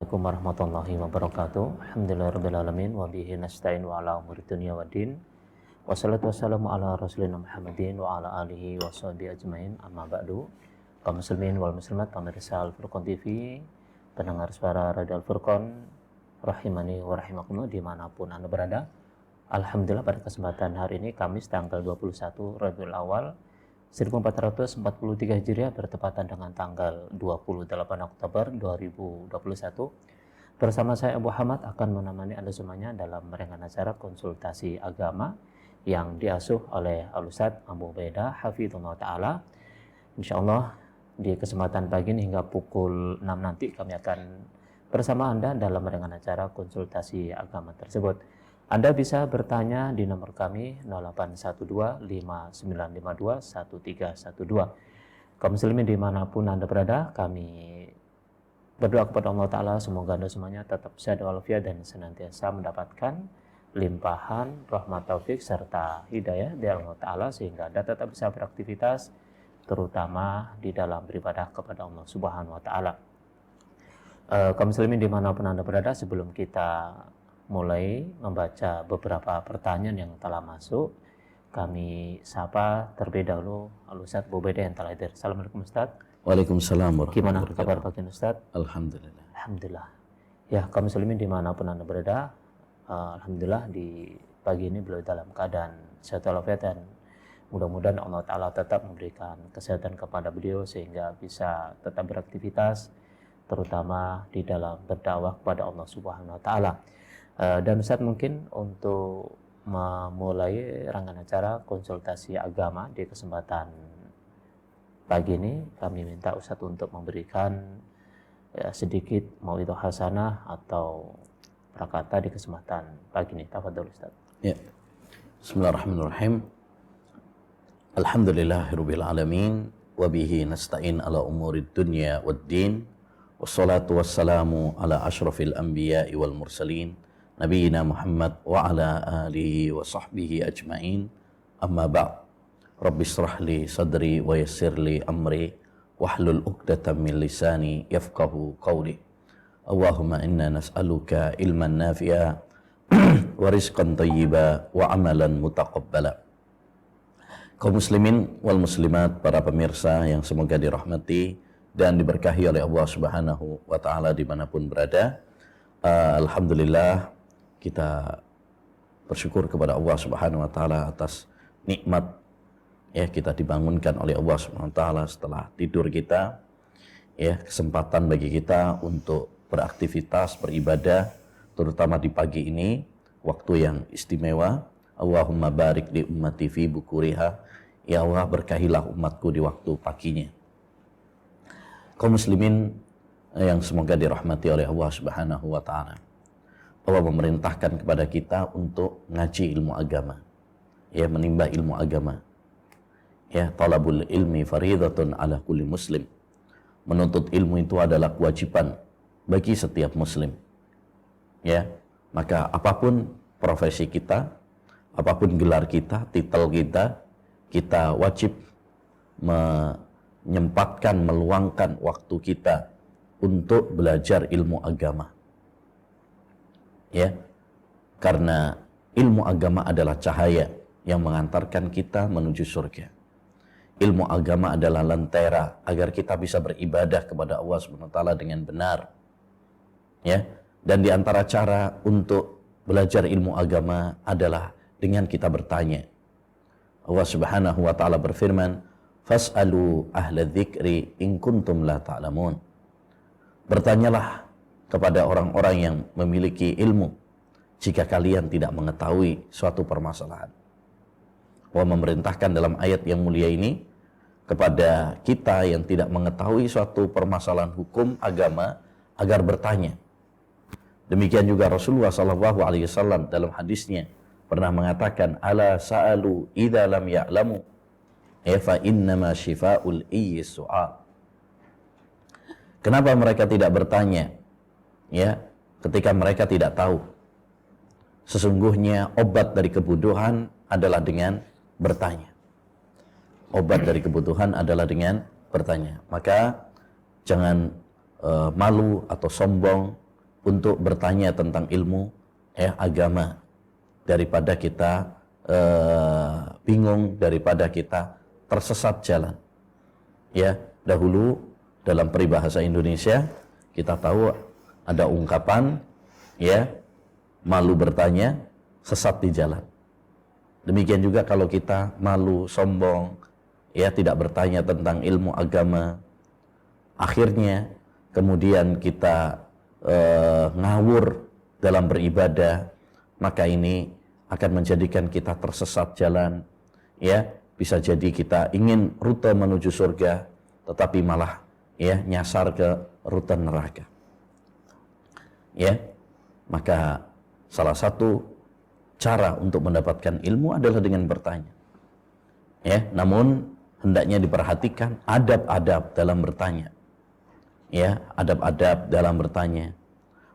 Assalamualaikum warahmatullahi wabarakatuh. Alhamdulillahirrabbilalamin. Wabihi nasta'in wa ala umuri dunia wa din. Wassalatu wassalamu ala rasulina Muhammadin wa ala alihi wa sahbihi ajmain. Amma ba'du. Kaum muslimin wal muslimat, pemirsa Al-Furqan TV, pendengar suara Radio Al-Furqan, rahimani wa rahimakumullah dimanapun Anda berada. Alhamdulillah pada kesempatan hari ini Kamis tanggal 21 Rabiul Awal 1443 Hijriah bertepatan dengan tanggal 28 Oktober 2021. Bersama saya Abu Hamad akan menemani Anda semuanya dalam rangkaian acara konsultasi agama yang diasuh oleh Al-Ustadz Abu Ubaidah Hafizullah Ta'ala. Insyaallah di kesempatan pagi ini hingga pukul 6 nanti kami akan bersama Anda dalam rangkaian acara konsultasi agama tersebut. Anda bisa bertanya di nomor kami 0812-5952-1312. Kaum muslimin dimanapun Anda berada, kami berdoa kepada Allah Ta'ala semoga Anda semuanya tetap sehat walafiat dan senantiasa mendapatkan limpahan rahmat taufik serta hidayah dari Allah Ta'ala sehingga Anda tetap bisa beraktivitas terutama di dalam beribadah kepada Allah Subhanahu Wa Ta'ala. Kaum muslimin dimanapun Anda berada, sebelum kita mulai membaca beberapa pertanyaan yang telah masuk, kami sapa terlebih dahulu Al-Ustadz Abu Ubaidah yang telah hadir. Assalamualaikum Ustadz. Waalaikumsalam warahmatullahi wabarakatuh. Gimana kabar pagi Ustadz? Alhamdulillah. Alhamdulillah. Ya, kaum muslimin dimanapun Anda berada, alhamdulillah di pagi ini beliau dalam keadaan sehat walafiat dan mudah-mudahan Allah Ta'ala tetap memberikan kesehatan kepada beliau sehingga bisa tetap beraktivitas terutama di dalam berdakwah kepada Allah Subhanahu Wa Ta'ala. Dan Ustadz, mungkin untuk memulai rangkaian acara konsultasi agama di kesempatan pagi ini, kami minta Ustadz untuk memberikan sedikit mauidhah hasanah atau prakata di kesempatan pagi ini. Tafadhol Ustadz. Ya. Bismillahirrahmanirrahim. Alhamdulillahirabbil alamin wa bihi nasta'in ala umurid dunya waddin. Wassalatu wassalamu ala asyrafil anbiya'i wal mursalin. Nabiina Muhammad wa ala alihi wa sahbihi ajma'in. Amma ba'd. Rabbi shrah li sadri wa yassir li amri wahlul 'uqdatam min lisani yafqahu qawli. Allahumma inna nas'aluka ilman nafi'a wa rizqan thayyiba wa amalan mutaqabbala. Kaum muslimin wal muslimat, para pemirsa yang semoga dirahmati dan diberkahi oleh Allah Subhanahu wa Ta'ala dimanapun berada. Alhamdulillah, kita bersyukur kepada Allah Subhanahu wa Ta'ala atas nikmat ya kita dibangunkan oleh Allah Subhanahu wa Ta'ala setelah tidur kita, ya kesempatan bagi kita untuk beraktivitas beribadah terutama di pagi ini, waktu yang istimewa. Allahumma barik li ummati fi bukuriha, ya Allah berkahilah umatku di waktu paginya. Kaum muslimin yang semoga dirahmati oleh Allah Subhanahu wa Ta'ala, Allah memerintahkan kepada kita untuk ngaji ilmu agama, ya menimba ilmu agama. Ya, talabul ilmi faridatun ala kulli muslim. Menuntut ilmu itu adalah kewajiban bagi setiap muslim. Ya, maka apapun profesi kita, apapun gelar kita, titel kita, kita wajib menyempatkan, meluangkan waktu kita untuk belajar ilmu agama. Ya, karena ilmu agama adalah cahaya yang mengantarkan kita menuju surga. Ilmu agama adalah lentera agar kita bisa beribadah kepada Allah Subhanahu wa Ta'ala dengan benar. Ya, dan di antara cara untuk belajar ilmu agama adalah dengan kita bertanya. Allah Subhanahu wa Ta'ala berfirman, "Fas'alu ahla dzikri in kuntum la ta'lamun." Bertanyalah kepada orang-orang yang memiliki ilmu jika kalian tidak mengetahui suatu permasalahan. Allah memerintahkan dalam ayat yang mulia ini kepada kita yang tidak mengetahui suatu permasalahan hukum agama agar bertanya. Demikian juga Rasulullah SAW dalam hadisnya pernah mengatakan, "Ala sa'alu idza lam ya'lamu, fa innama syifa'ul iyyi su'al." Kenapa mereka tidak bertanya? Ya, ketika mereka tidak tahu. Sesungguhnya obat dari kebodohan adalah dengan bertanya. Obat dari kebutuhan adalah dengan bertanya. Maka jangan malu atau sombong untuk bertanya tentang ilmu agama daripada kita bingung, daripada kita tersesat jalan. Ya, dahulu dalam peribahasa Indonesia kita tahu ada ungkapan ya, malu bertanya, sesat di jalan. Demikian juga kalau kita malu, sombong, ya tidak bertanya tentang ilmu agama, akhirnya kemudian kita ngawur dalam beribadah, maka ini akan menjadikan kita tersesat jalan. Ya, bisa jadi kita ingin rute menuju surga, tetapi malah ya nyasar ke rute neraka. Ya, maka salah satu cara untuk mendapatkan ilmu adalah dengan bertanya. Ya, namun hendaknya diperhatikan adab-adab dalam bertanya. Ya, adab-adab dalam bertanya.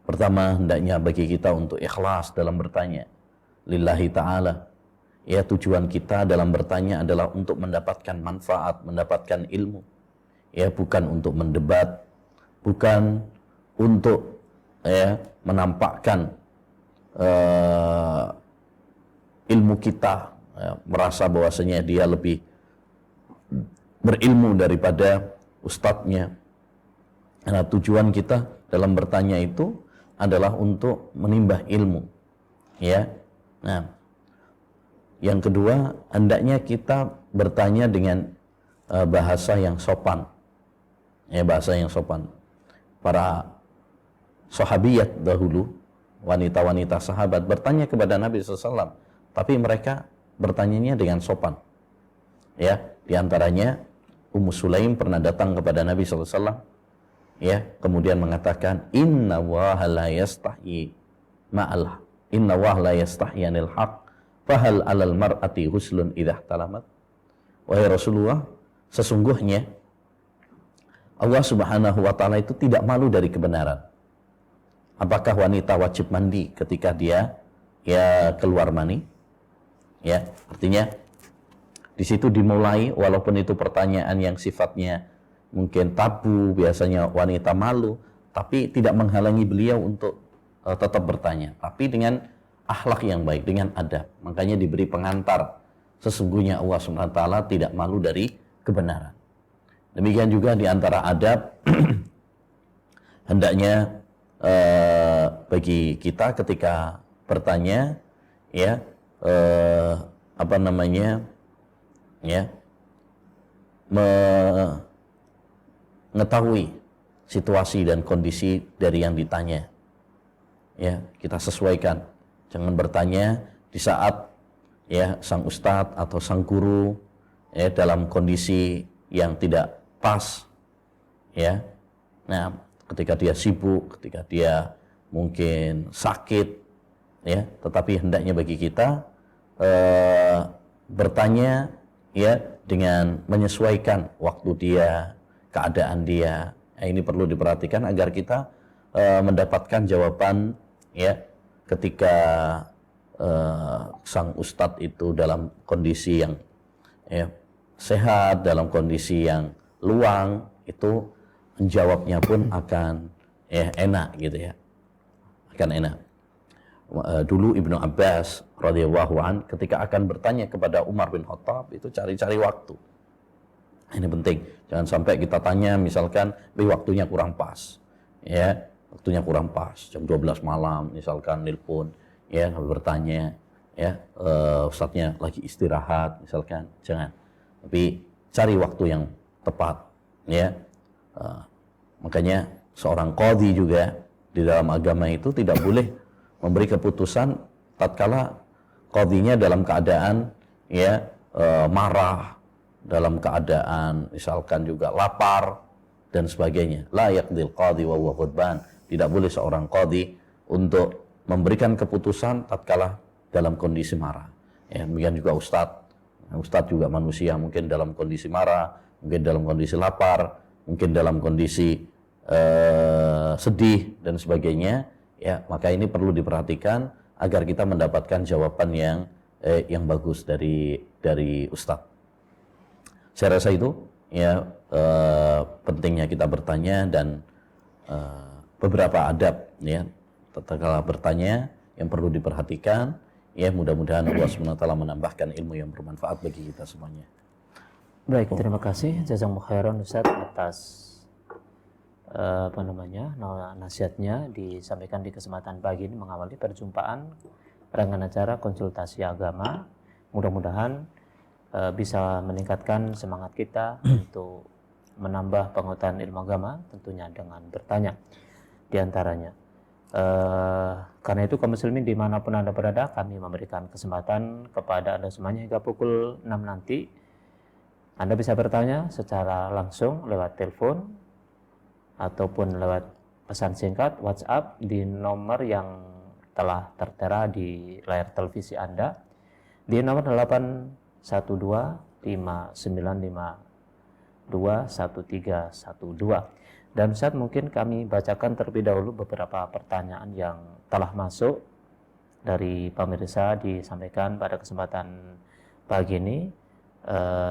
Pertama, hendaknya bagi kita untuk ikhlas dalam bertanya. Lillahi ta'ala. Ya, tujuan kita dalam bertanya adalah untuk mendapatkan manfaat, mendapatkan ilmu. Ya, bukan untuk mendebat, bukan untuk menampakkan ilmu kita, merasa bahwasanya dia lebih berilmu daripada ustadznya. Karena tujuan kita dalam bertanya itu adalah untuk menimbah ilmu. Ya. Nah, yang kedua, hendaknya kita bertanya dengan bahasa yang sopan. Ya, bahasa yang sopan. Para sahabiyat dahulu, wanita-wanita sahabat bertanya kepada Nabi SAW, tapi mereka bertanyanya dengan sopan. Ya, diantaranya Ummu Sulaim pernah datang kepada Nabi SAW, ya, kemudian mengatakan, Inna waha la yastahyi ma'al, Inna waha la yastahyi anil haq, fahal alal mar'ati huslun idah talamat. Wahai Rasulullah, sesungguhnya Allah Subhanahu wa ta'ala itu tidak malu dari kebenaran. Apakah wanita wajib mandi ketika dia keluar mani? Ya, artinya di situ dimulai, walaupun itu pertanyaan yang sifatnya mungkin tabu, biasanya wanita malu, tapi tidak menghalangi beliau untuk tetap bertanya, tapi dengan akhlak yang baik, dengan adab. Makanya diberi pengantar, sesungguhnya Allah SWT tidak malu dari kebenaran. Demikian juga di antara adab hendaknya bagi kita ketika bertanya, ya, mengetahui situasi dan kondisi dari yang ditanya. Ya, kita sesuaikan. Jangan bertanya di saat ya sang ustadz atau sang guru ya dalam kondisi yang tidak pas. Ya. Nah, ketika dia sibuk, ketika dia mungkin sakit, ya, tetapi hendaknya bagi kita bertanya ya dengan menyesuaikan waktu dia, keadaan dia. Nah, ini perlu diperhatikan agar kita mendapatkan jawaban ya ketika sang ustadz itu dalam kondisi yang ya, sehat, dalam kondisi yang luang, itu menjawabnya pun akan enak gitu ya, akan enak. Dulu Ibnu Abbas radhiyallahu an ketika akan bertanya kepada Umar bin Khattab itu cari-cari waktu. Ini penting, jangan sampai kita tanya misalkan waktunya kurang pas, ya, waktunya kurang pas, jam 12 malam misalkan nelpon, ya, bertanya, ya, ustadznya lagi istirahat misalkan, jangan. Tapi cari waktu yang tepat, ya. Makanya seorang qadhi juga di dalam agama itu tidak boleh memberi keputusan tatkala qadhinya dalam keadaan ya marah, dalam keadaan misalkan juga lapar dan sebagainya. La yaqdil qadhi wa huwa ghadban. Tidak boleh seorang qadhi untuk memberikan keputusan tatkala dalam kondisi marah. Ya, demikian juga ustadz juga manusia, mungkin dalam kondisi marah, mungkin dalam kondisi lapar, mungkin dalam kondisi sedih dan sebagainya. Ya, maka ini perlu diperhatikan agar kita mendapatkan jawaban yang bagus dari ustadz. Saya rasa itu ya pentingnya kita bertanya dan beberapa adab ya tatkala bertanya yang perlu diperhatikan. Ya, mudah-mudahan Allah SWT menambahkan ilmu yang bermanfaat bagi kita semuanya. Baik, terima kasih jazakumullah khairan Ustaz atas nasihatnya disampaikan di kesempatan pagi ini mengawali perjumpaan rangkaian acara konsultasi agama. Mudah-mudahan bisa meningkatkan semangat kita untuk menambah pengetahuan ilmu agama, tentunya dengan bertanya di antaranya. Karena itu kaum muslimin dimanapun Anda berada, kami memberikan kesempatan kepada Anda semuanya hingga pukul 6 nanti. Anda bisa bertanya secara langsung lewat telepon ataupun lewat pesan singkat WhatsApp di nomor yang telah tertera di layar televisi Anda di nomor 81259521312. Dan Ustaz, mungkin kami bacakan terlebih dahulu beberapa pertanyaan yang telah masuk dari pemirsa disampaikan pada kesempatan pagi ini.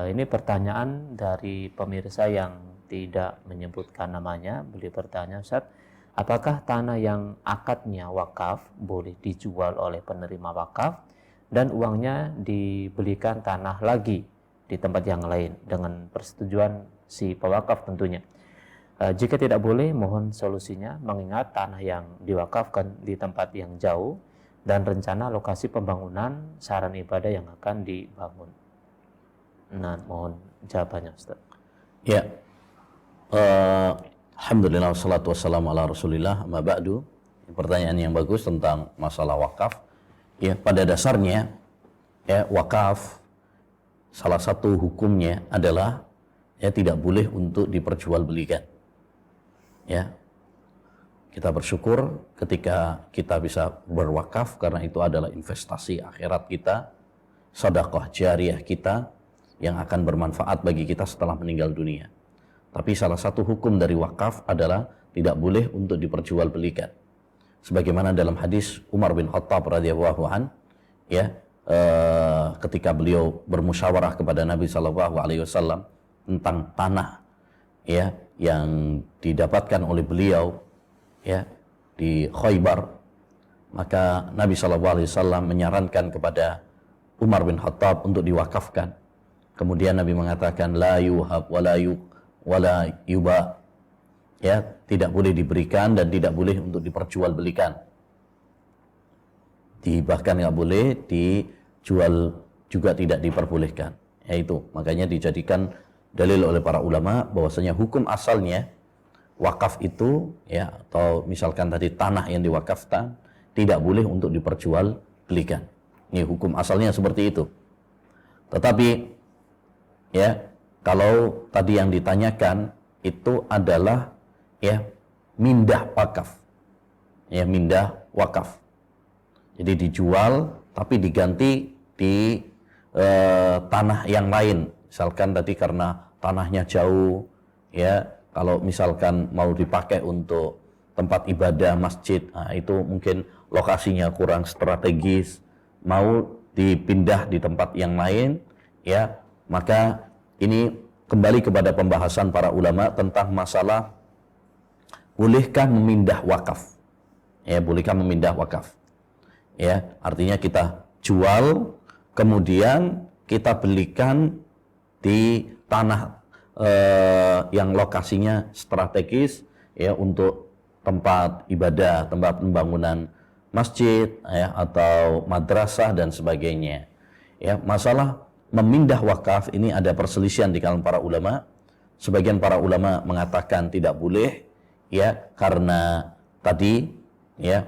Ini pertanyaan dari pemirsa yang tidak menyebutkan namanya. Beliau bertanya, Ustaz, apakah tanah yang akadnya wakaf boleh dijual oleh penerima wakaf dan uangnya dibelikan tanah lagi di tempat yang lain dengan persetujuan si pewakaf tentunya? Jika tidak boleh, mohon solusinya, mengingat tanah yang diwakafkan di tempat yang jauh dan rencana lokasi pembangunan saran ibadah yang akan dibangun. Nah, mohon jawabannya, Ustaz. Ya, alhamdulillah wassalatu wassalamu ala rasulillah, amma ba'du. Pertanyaan yang bagus tentang masalah wakaf. Ya, pada dasarnya ya, wakaf salah satu hukumnya adalah ya tidak boleh untuk diperjualbelikan. Ya, kita bersyukur ketika kita bisa berwakaf karena itu adalah investasi akhirat kita, sedekah jariah kita yang akan bermanfaat bagi kita setelah meninggal dunia. Tapi salah satu hukum dari wakaf adalah tidak boleh untuk diperjualbelikan. Sebagaimana dalam hadis Umar bin Khattab radhiyallahu an, ya, ketika beliau bermusyawarah kepada Nabi SAW tentang tanah ya yang didapatkan oleh beliau ya di Khaybar, maka Nabi SAW menyarankan kepada Umar bin Khattab untuk diwakafkan. Kemudian Nabi mengatakan la yuhab wala yuba, ya, tidak boleh diberikan dan tidak boleh untuk diperjualbelikan. Bahkan nggak boleh dijual juga tidak diperbolehkan. Yaitu makanya dijadikan dalil oleh para ulama bahwasanya hukum asalnya wakaf itu ya, atau misalkan tadi tanah yang diwakafkan tidak boleh untuk diperjualbelikan. Ini hukum asalnya seperti itu. Tetapi ya, kalau tadi yang ditanyakan itu adalah ya mindah wakaf. Ya, mindah wakaf. Jadi dijual tapi diganti di tanah yang lain. Misalkan tadi karena tanahnya jauh, ya, kalau misalkan mau dipakai untuk tempat ibadah masjid, nah itu mungkin lokasinya kurang strategis, mau dipindah di tempat yang lain, ya, maka ini kembali kepada pembahasan para ulama tentang masalah bolehkah memindah wakaf. Ya, bolehkah memindah wakaf. Ya, artinya kita jual, kemudian kita belikan di tanah yang lokasinya strategis ya untuk tempat ibadah, tempat pembangunan masjid ya, atau madrasah dan sebagainya. Ya, masalah memindah wakaf ini ada perselisihan di kalangan para ulama. Sebagian para ulama mengatakan tidak boleh ya karena tadi ya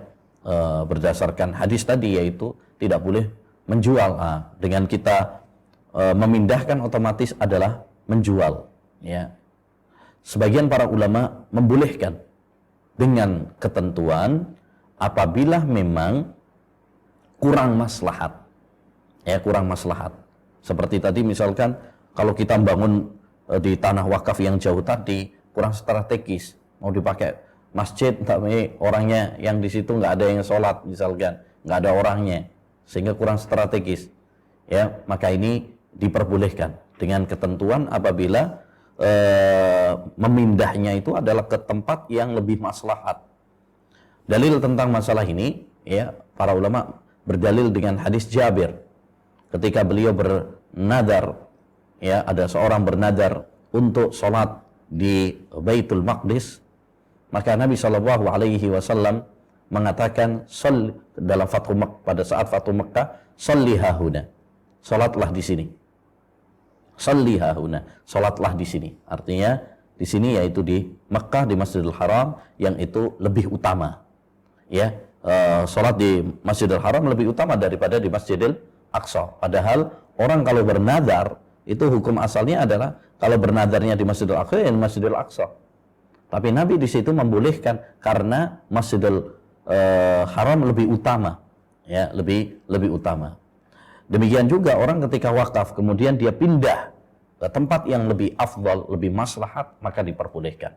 berdasarkan hadis tadi, yaitu tidak boleh menjual. Dengan kita memindahkan otomatis adalah menjual ya. Sebagian para ulama membolehkan dengan ketentuan apabila memang kurang maslahat. Ya, kurang maslahat. Seperti tadi misalkan kalau kita membangun di tanah wakaf yang jauh tadi kurang strategis, mau dipakai masjid tapi orangnya yang di situ nggak ada yang sholat misalkan, nggak ada orangnya, sehingga kurang strategis. Ya, maka ini diperbolehkan dengan ketentuan apabila memindahnya itu adalah ke tempat yang lebih maslahat. Dalil tentang masalah ini, ya, para ulama berdalil dengan hadis Jabir. Ketika beliau bernadar, ya, ada seorang bernadar untuk sholat di Baitul Maqdis, maka Nabi Shallallahu Alaihi Wasallam mengatakan, dalam pada saat Fathu Makkah, "Sholli hahuna." Sholatlah di sini. Sholli hahuna. Sholatlah di sini. Artinya di sini yaitu di Makkah, di Masjidil Haram, yang itu lebih utama. Ya, sholat di Masjidil Haram lebih utama daripada di Masjidil Aqsa. Padahal orang kalau bernadar itu hukum asalnya adalah kalau bernadarnya di Masjidil Aqsa, ya di Masjidil Aqsa. Tapi Nabi di situ membolehkan karena Masjidil Haram lebih utama, ya, lebih utama. Demikian juga orang ketika wakaf kemudian dia pindah ke tempat yang lebih afdal, lebih maslahat, maka diperbolehkan.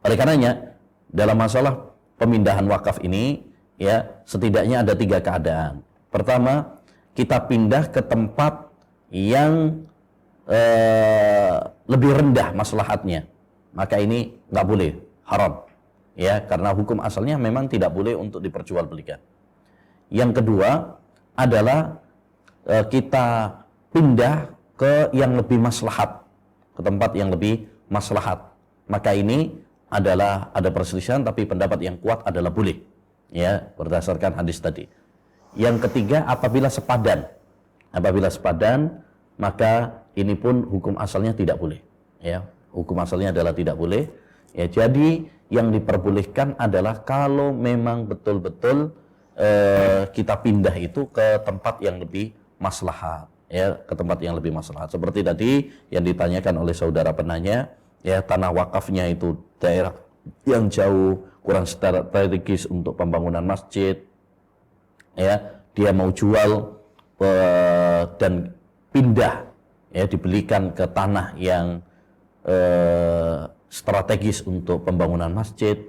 Oleh karenanya dalam masalah pemindahan wakaf ini, ya, setidaknya ada 3 keadaan. Pertama, kita pindah ke tempat yang lebih rendah maslahatnya, maka ini nggak boleh, haram, ya, karena hukum asalnya memang tidak boleh untuk diperjualbelikan. Yang kedua adalah kita pindah ke yang lebih maslahat, ke tempat yang lebih maslahat, maka ini adalah ada perselisihan, tapi pendapat yang kuat adalah boleh, ya, berdasarkan hadis tadi. Yang ketiga, apabila sepadan, maka ini pun hukum asalnya tidak boleh, ya, hukum asalnya adalah tidak boleh, ya. Jadi yang diperbolehkan adalah kalau memang betul-betul kita pindah itu ke tempat yang lebih maslahat, ya, ke tempat yang lebih maslahat. Seperti tadi yang ditanyakan oleh saudara penanya, ya, tanah wakafnya itu daerah yang jauh, kurang strategis untuk pembangunan masjid, ya, dia mau jual dan pindah, ya, dibelikan ke tanah yang strategis untuk pembangunan masjid,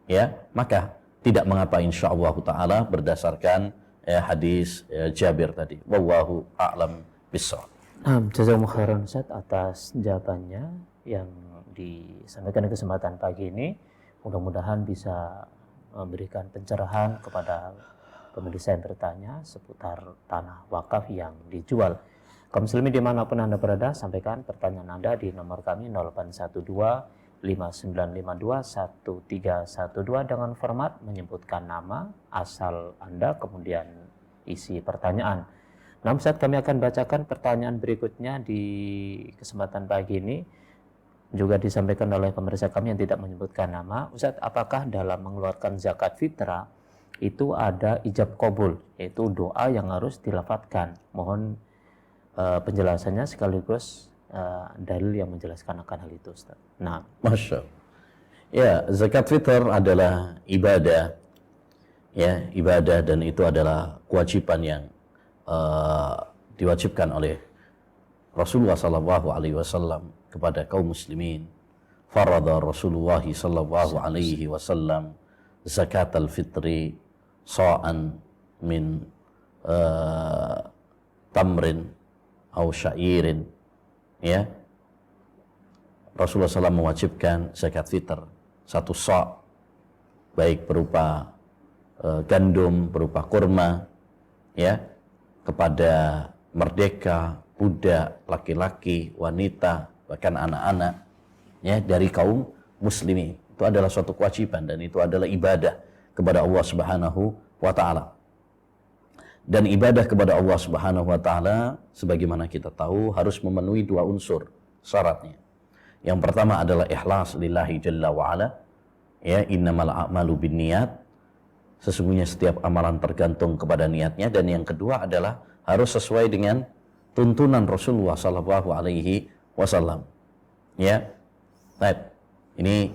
ya, maka tidak mengapa insyaallah taala berdasarkan hadis Jabir tadi. Wallahu a'lam bishawab. Jazakumullah khairan Ustaz atas jawabannya yang disampaikan di kesempatan pagi ini. Mudah-mudahan bisa memberikan pencerahan kepada pemirsa yang bertanya seputar tanah wakaf yang dijual. Kaum muslimin dimanapun Anda berada, sampaikan pertanyaan Anda di nomor kami 0812-5952-1312 dengan format menyebutkan nama, asal Anda, kemudian isi pertanyaan. Nah, Ustaz, kami akan bacakan pertanyaan berikutnya di kesempatan pagi ini. Juga disampaikan oleh pemirsa kami yang tidak menyebutkan nama. Ustaz, apakah dalam mengeluarkan zakat fitrah itu ada ijab qabul, yaitu doa yang harus dilafadzkan? Mohon penjelasannya sekaligus dalil yang menjelaskan akan hal itu, Ustaz. Nah, Masya Allah. Ya, zakat fitr adalah ibadah, ya, ibadah, dan itu adalah kewajiban yang diwajibkan oleh Rasulullah SAW kepada kaum muslimin. Farada Rasulullah SAW zakat al-fitri sa'an min tamrin atau syairin, ya. Rasulullah SAW mewajibkan zakat fitr 1 sa', baik berupa gandum, berupa kurma, ya, kepada merdeka, budak, laki-laki, wanita, bahkan anak-anak, ya, dari kaum muslimin. Itu adalah suatu kewajiban dan itu adalah ibadah kepada Allah Subhanahu wa taala. Dan ibadah kepada Allah Subhanahu wa taala sebagaimana kita tahu harus memenuhi 2 unsur syaratnya. Yang pertama adalah ikhlas lillahi jalla wa ala, ya, innamal a'malu binniyat, sesungguhnya setiap amalan tergantung kepada niatnya. Dan yang kedua adalah harus sesuai dengan tuntunan Rasulullah sallallahu alaihi wasallam, ya. Baik, ini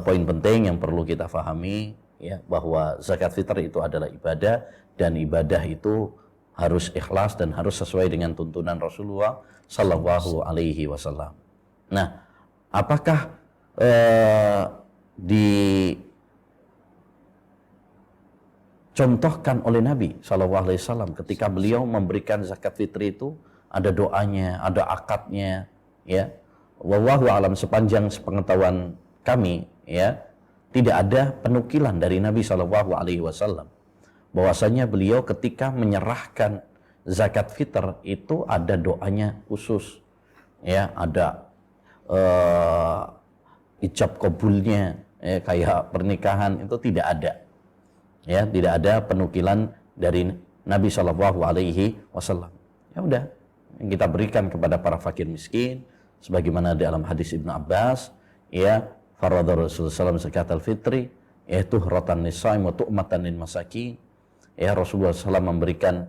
poin penting yang perlu kita fahami, ya, bahwa zakat fitr itu adalah ibadah, dan ibadah itu harus ikhlas dan harus sesuai dengan tuntunan Rasulullah sallallahu alaihi wasallam. Nah, apakah dicontohkan oleh Nabi sallallahu alaihi wasallam ketika beliau memberikan zakat fitri itu ada doanya, ada akadnya, ya. Wallahu alam, sepanjang sepengetahuan kami, ya, tidak ada penukilan dari Nabi Shallallahu Alaihi Wasallam bahwasanya beliau ketika menyerahkan zakat fitr itu ada doanya khusus, ya, ada ijab kabulnya, ya, kayak pernikahan itu tidak ada, ya, tidak ada penukilan dari Nabi Shallallahu Alaihi Wasallam. Ya udah, yang kita berikan kepada para fakir miskin, sebagaimana dalam hadis Ibnu Abbas, ya, faradha Rasulullah SAW zakat al-fitri, yaitu rotan nisa'im wa tu'matan lil masakin. Ya, Rasulullah SAW memberikan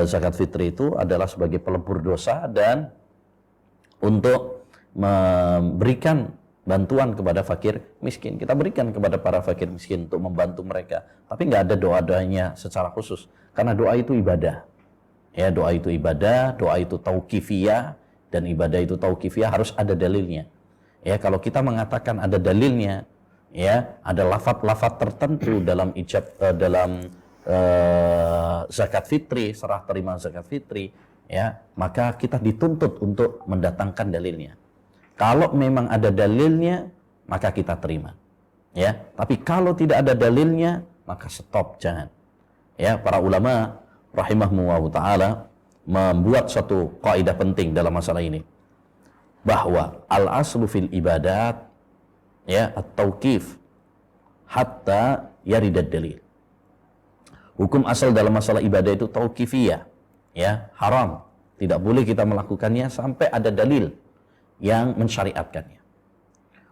zakat fitri itu adalah sebagai pelebur dosa dan untuk memberikan bantuan kepada fakir miskin. Kita berikan kepada para fakir miskin untuk membantu mereka. Tapi nggak ada doa-doanya secara khusus. Karena doa itu ibadah. Ya, doa itu ibadah, doa itu tauqifiyah, dan ibadah itu tauqifiyah harus ada dalilnya. Ya, kalau kita mengatakan ada dalilnya, ya, ada lafaz-lafaz tertentu dalam zakat fitri, serah terima zakat fitri, ya, maka kita dituntut untuk mendatangkan dalilnya. Kalau memang ada dalilnya, maka kita terima. Ya, tapi kalau tidak ada dalilnya, maka stop, jangan. Ya, para ulama rahimahumullah taala membuat satu kaidah penting dalam masalah ini, bahwa al-aslu fil ibadat, ya, at-tauqif hatta yaridad dalil. Hukum asal dalam masalah ibadah itu tauqifiyah, ya, haram. Tidak boleh kita melakukannya sampai ada dalil yang mensyariatkannya.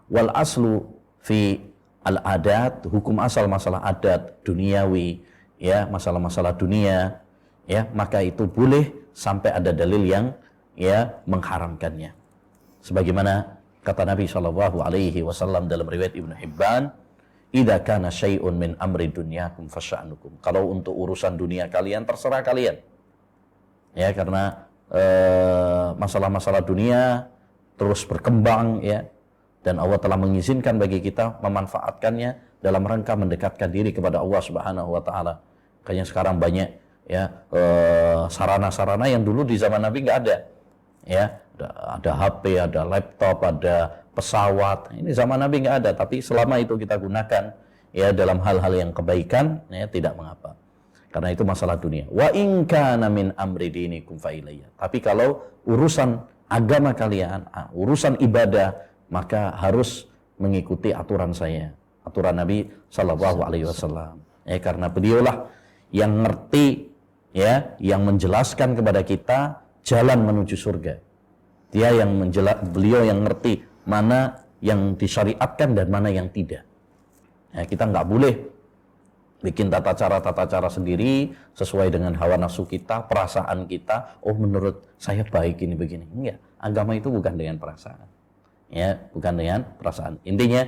Wal aslu fi al-adat, hukum asal masalah adat duniawi, ya, masalah-masalah dunia, ya, maka itu boleh sampai ada dalil yang, ya, mengharamkannya. Sebagaimana kata Nabi Shallallahu Alaihi Wasallam dalam riwayat Ibnu Hibban, "Idza kana syai'un min amri dunyakum fasya'nukum." Kalau untuk urusan dunia kalian, terserah kalian. Ya, karena masalah-masalah dunia terus berkembang, ya, dan Allah telah mengizinkan bagi kita memanfaatkannya dalam rangka mendekatkan diri kepada Allah Subhanahu Wa Taala. Kayaknya sekarang banyak, ya, sarana-sarana yang dulu di zaman Nabi nggak ada. Ya, ada HP, ada laptop, ada pesawat. Ini zaman Nabi nggak ada, tapi selama itu kita gunakan, ya, dalam hal-hal yang kebaikan, ya, tidak mengapa. Karena itu masalah dunia. Wa in kana min amri dinikum fa ilayya. Tapi kalau urusan agama kalian, urusan ibadah, maka harus mengikuti aturan saya, aturan Nabi Shallallahu Alaihi Wasallam. Ya, karena beliaulah yang ngerti, ya, yang menjelaskan kepada kita jalan menuju surga. Beliau yang ngerti mana yang disyariatkan dan mana yang tidak. Ya, kita nggak boleh bikin tata cara sendiri sesuai dengan hawa nafsu kita, perasaan kita. Oh, menurut saya baik ini begini. Enggak, agama itu bukan dengan perasaan. Ya, bukan dengan perasaan. Intinya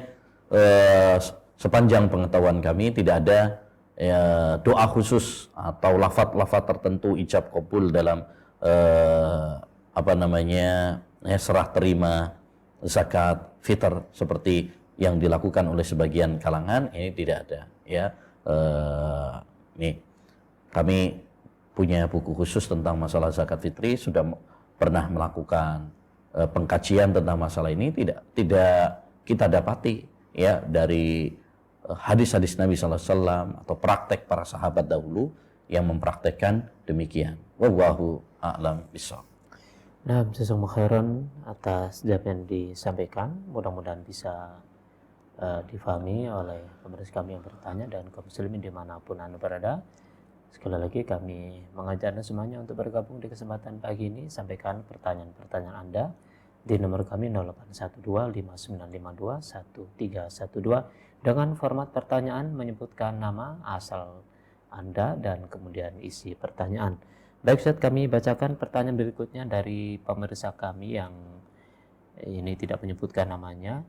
sepanjang pengetahuan kami tidak ada, ya, doa khusus atau lafaz-lafaz tertentu ijab qabul dalam serah terima zakat fitr seperti yang dilakukan oleh sebagian kalangan. Ini tidak ada, ya. Nih, kami punya buku khusus tentang masalah zakat fitri, sudah pernah melakukan pengkajian tentang masalah ini. Tidak kita dapati, ya, dari hadis-hadis Nabi SAW atau praktek para sahabat dahulu yang mempraktekkan demikian. Wallahu a'lam bishawab. Nah, jazakumullah khairan atas jawab yang disampaikan. Mudah-mudahan bisa difahami oleh pemirsa kami yang bertanya dan kaum muslimin dimanapun Anda berada. Sekali lagi kami mengajak Anda semuanya untuk bergabung di kesempatan pagi ini. Sampaikan pertanyaan-pertanyaan Anda di nomor kami 0812-5952-1312 dengan format pertanyaan menyebutkan nama, asal Anda, dan kemudian isi pertanyaan. Baik, Ustaz, kami bacakan pertanyaan berikutnya dari pemirsa kami yang ini tidak menyebutkan namanya.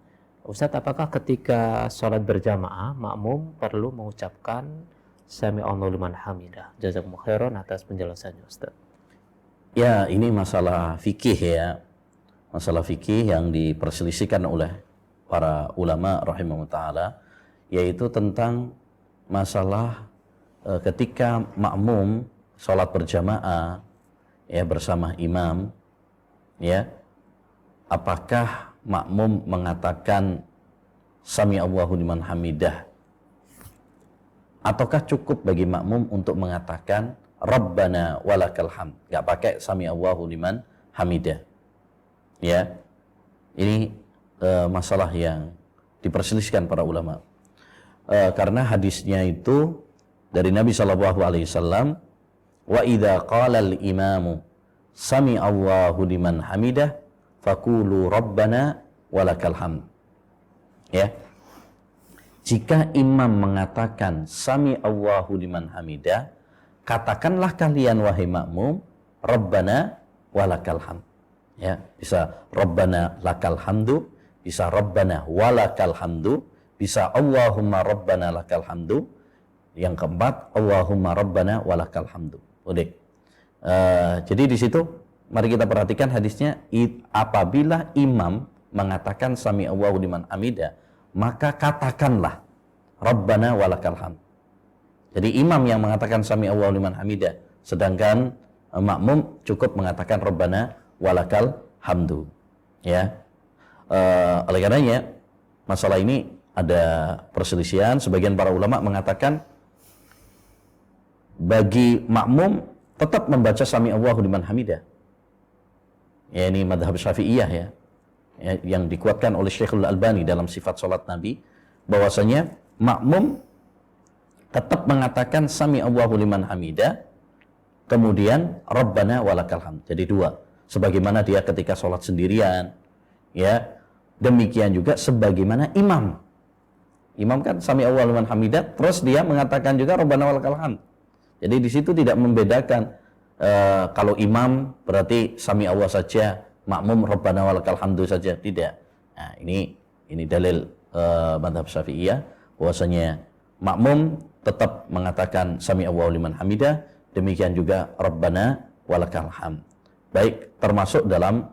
Ustaz, apakah ketika sholat berjamaah makmum perlu mengucapkan Sami'allahu liman hamidah? Jazakumullah khairan atas penjelasannya, Ustaz. Ya, ini masalah fikih, ya. Masalah fikih yang diperselisihkan oleh para ulama rahimahullah ta'ala, yaitu tentang masalah ketika makmum sholat berjamaah, ya, bersama imam, ya, apakah makmum mengatakan sami Allahu liman hamidah, ataukah cukup bagi makmum untuk mengatakan Rabbana walakal hamd, nggak pakai sami Allahu liman hamidah? Ya, ini masalah yang diperselisihkan para ulama. Karena hadisnya itu dari Nabi SAW, wa idza qala al-imamu sami Allahu liman hamidah faqulu Rabbana walakal hamd. Ya, jika imam mengatakan sami Allahu liman hamidah, katakanlah kalian wahai makmum Rabbana walakal hamd. Ya, bisa Rabbana lakal hamdu, bisa Rabbana walakal hamdu, bisa Allahumma Rabbana lakal hamdu. Yang keempat, Allahumma Rabbana walakal hamdu. Boleh. Jadi di situ mari kita perhatikan hadisnya, apabila imam mengatakan sami Allahu liman hamidah, maka katakanlah Rabbana walakal hamd. Jadi imam yang mengatakan sami Allahu liman hamidah, sedangkan makmum cukup mengatakan Rabbana walakal hamdu. Ya. Oleh karenanya masalah ini ada perselisihan. Sebagian para ulama mengatakan bagi makmum tetap membaca sami Allahu liman hamidah. Ya, ini madhab Syafi'iyah ya, yang dikuatkan oleh Syekhul Albani dalam sifat salat Nabi, bahwasanya makmum tetap mengatakan sami Allahu liman hamidah, kemudian Rabbana walakal hamd. Jadi dua, sebagaimana dia ketika salat sendirian, ya, demikian juga sebagaimana imam. Imam kan sami Allahu liman hamidah, terus dia mengatakan juga Rabbana walakal hamd. Jadi di situ tidak membedakan kalau imam berarti sami Allah saja, makmum Rabbana walakal hamdu saja, tidak. Nah, ini dalil mazhab Syafi'iyah, bahwasanya makmum tetap mengatakan sami Allahu liman hamidah, demikian juga Rabbana walakal hamd. Baik termasuk dalam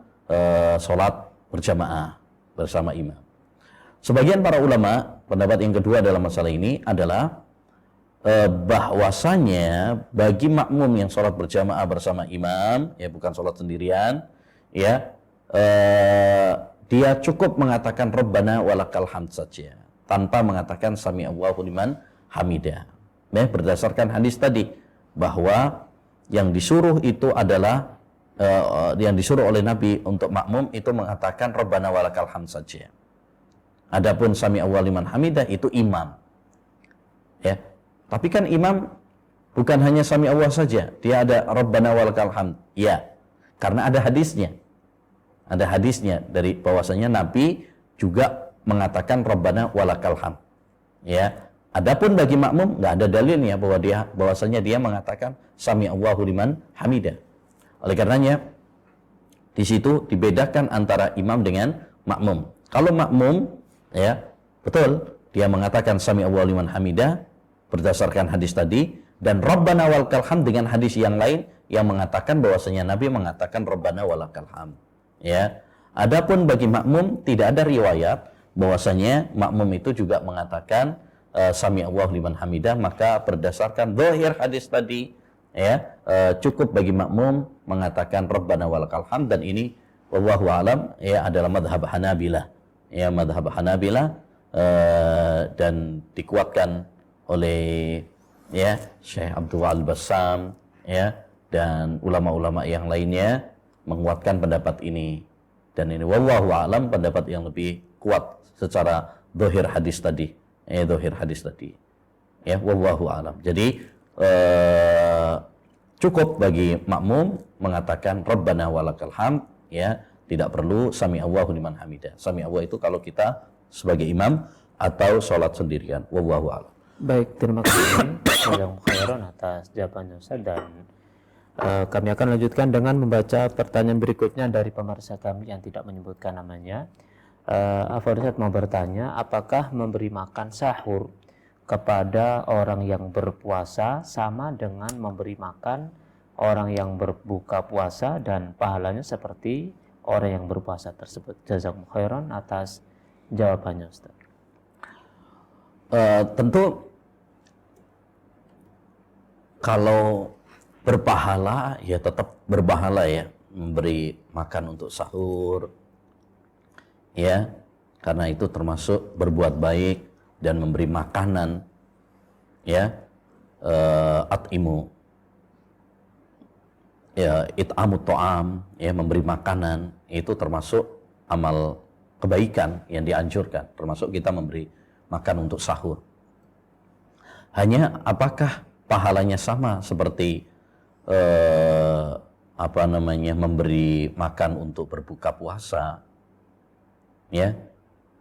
salat berjamaah bersama imam. Sebagian para ulama, pendapat yang kedua dalam masalah ini adalah bahwasanya bagi makmum yang sholat berjamaah bersama imam, ya bukan sholat sendirian, ya dia cukup mengatakan Rabbana walakal hamd saja, tanpa mengatakan sami Allahu liman hamidah. Ya, berdasarkan hadis tadi bahwa yang disuruh itu adalah yang disuruh oleh Nabi untuk makmum itu mengatakan Rabbana walakal hamd saja. Adapun sami Allahu liman hamidah itu imam. Ya. Tapi kan imam bukan hanya sami Allah saja, dia ada Rabbana walakal hamd. Ya, karena ada hadisnya. Ada hadisnya dari bahwasanya Nabi juga mengatakan Rabbana walakal hamd. Ya. Adapun bagi makmum enggak ada dalilnya bahwasanya dia mengatakan sami Allahu liman hamidah. Oleh karenanya di situ dibedakan antara imam dengan makmum. Kalau makmum, ya, betul, dia mengatakan sami Allahu liman hamidah berdasarkan hadis tadi, dan Rabbana walakal hamd dengan hadis yang lain yang mengatakan bahwasanya Nabi mengatakan Rabbana walakal hamd. Ya. Adapun bagi makmum tidak ada riwayat bahwasanya makmum itu juga mengatakan sami Allahu liman hamidah, maka berdasarkan zahir hadis tadi, ya, cukup bagi makmum mengatakan Rabbana walakal hamd, dan ini wallahu alam ya adalah madhab Hanabilah. Ya, madhab Hanabilah dan dikuatkan oleh ya Syekh Abdul Al-Bassam, ya, dan ulama-ulama yang lainnya menguatkan pendapat ini, dan ini wallahu alam pendapat yang lebih kuat secara zahir hadis tadi, zahir hadis tadi, ya, wallahu alam. Jadi cukup bagi makmum mengatakan Rabbana walakal hamd, ya, tidak perlu sami Allahu liman hamidah. Sami Allah itu kalau kita sebagai imam atau sholat sendirian, wallahu alam. Baik, terima kasih Yang Khairon atas jawabannya Ustaz, dan kami akan lanjutkan dengan membaca pertanyaan berikutnya dari pemirsa kami yang tidak menyebutkan namanya. Ustaz mau bertanya, apakah memberi makan sahur kepada orang yang berpuasa sama dengan memberi makan orang yang berbuka puasa dan pahalanya seperti orang yang berpuasa tersebut? Jazakumullah khairan atas jawabannya Ustaz. Tentu kalau berpahala ya tetap berpahala ya, memberi makan untuk sahur, ya, Karena itu termasuk berbuat baik dan memberi makanan, ya, at'imu, ya, it'amut ta'am, ya, memberi makanan, itu termasuk amal kebaikan yang dianjurkan, termasuk kita memberi makan untuk sahur. Hanya apakah pahalanya sama seperti memberi makan untuk berbuka puasa? Ya,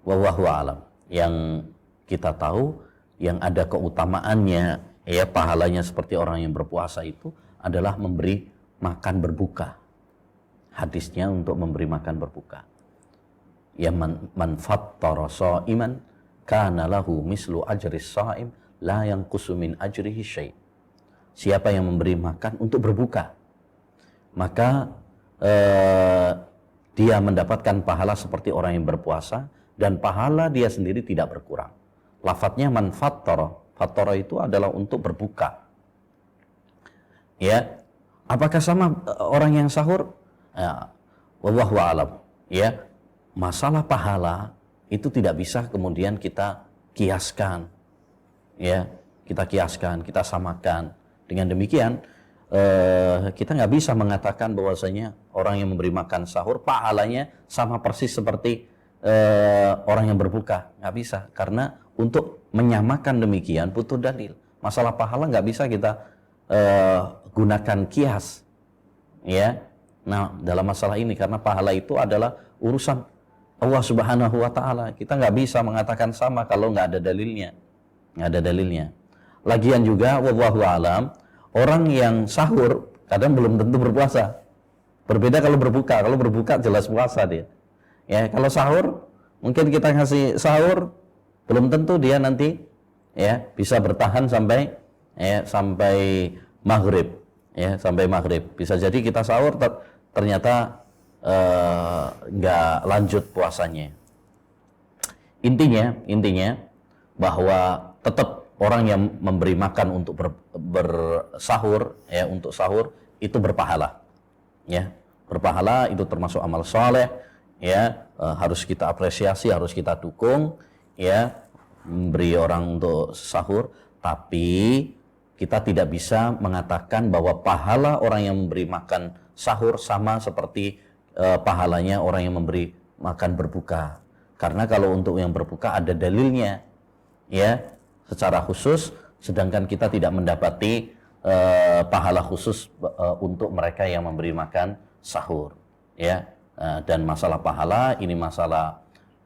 wallahu alam. Yang kita tahu yang ada keutamaannya, ya, pahalanya seperti orang yang berpuasa itu adalah memberi makan berbuka. Hadisnya untuk memberi makan berbuka. Ya, man fattara sha'iman kana lahu mislu ajris sha'im la yanqusu min ajrihi syai'. Siapa yang memberi makan untuk berbuka, maka dia mendapatkan pahala seperti orang yang berpuasa, dan pahala dia sendiri tidak berkurang. Lafadznya man fattara. Fattara itu adalah untuk berbuka. Ya, apakah sama orang yang sahur? Ya, wallahu a'lam. Ya, masalah pahala itu tidak bisa kemudian kita kiaskan. Ya, kita kiaskan, kita samakan. Dengan demikian, kita nggak bisa mengatakan bahwasanya orang yang memberi makan sahur pahalanya sama persis seperti orang yang berbuka. Nggak bisa, karena untuk menyamakan demikian butuh dalil. Masalah pahala nggak bisa kita gunakan kias, ya. Nah, dalam masalah ini, karena pahala itu adalah urusan Allah Subhanahu wa Ta'ala, kita nggak bisa mengatakan sama kalau nggak ada dalilnya, nggak ada dalilnya. Lagian juga, wallahu alam, orang yang sahur kadang belum tentu berpuasa. Berbeda kalau berbuka. Kalau berbuka jelas puasa dia. Ya, kalau sahur mungkin kita ngasih sahur, belum tentu dia nanti, ya, bisa bertahan sampai, ya, sampai maghrib. Ya, sampai maghrib. Bisa jadi kita sahur ternyata nggak lanjut puasanya. Intinya bahwa tetap orang yang memberi makan untuk bersahur, ya, untuk sahur itu berpahala, ya, berpahala, itu termasuk amal soleh, ya, harus kita apresiasi, harus kita dukung, ya, memberi orang untuk sahur. Tapi kita tidak bisa mengatakan bahwa pahala orang yang memberi makan sahur sama seperti pahalanya orang yang memberi makan berbuka. Karena kalau untuk yang berbuka ada dalilnya, ya, secara khusus, sedangkan kita tidak mendapati pahala khusus untuk mereka yang memberi makan sahur, ya. Dan masalah pahala ini masalah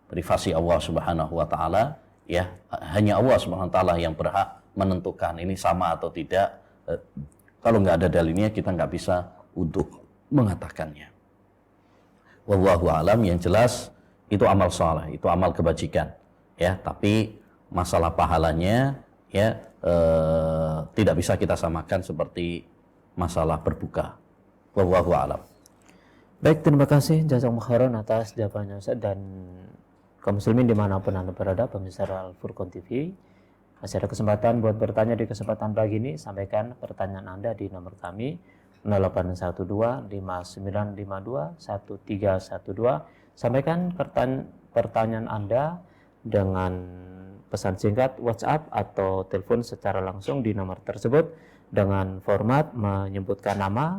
privasi Allah Subhanahu wa Ta'ala, ya. Hanya Allah Subhanahu wa Ta'ala yang berhak menentukan ini sama atau tidak. Kalau nggak ada dalilnya kita nggak bisa untuk mengatakannya. Wallahu alam. Yang jelas itu amal saleh, itu amal kebajikan, ya. Tapi masalah pahalanya, ya, tidak bisa kita samakan seperti masalah berbuka. Wallahu a'lam. Baik, terima kasih jazakumullah khairan atas jawabannya Ustaz, dan kaum muslimin dimanapun Anda berada, pemirsa Al-Furqan TV. Masih ada kesempatan buat bertanya di kesempatan pagi ini. Sampaikan pertanyaan Anda di nomor kami 0812 5952 1312. Sampaikan pertanyaan Anda dengan pesan singkat WhatsApp atau telepon secara langsung di nomor tersebut dengan format menyebutkan nama,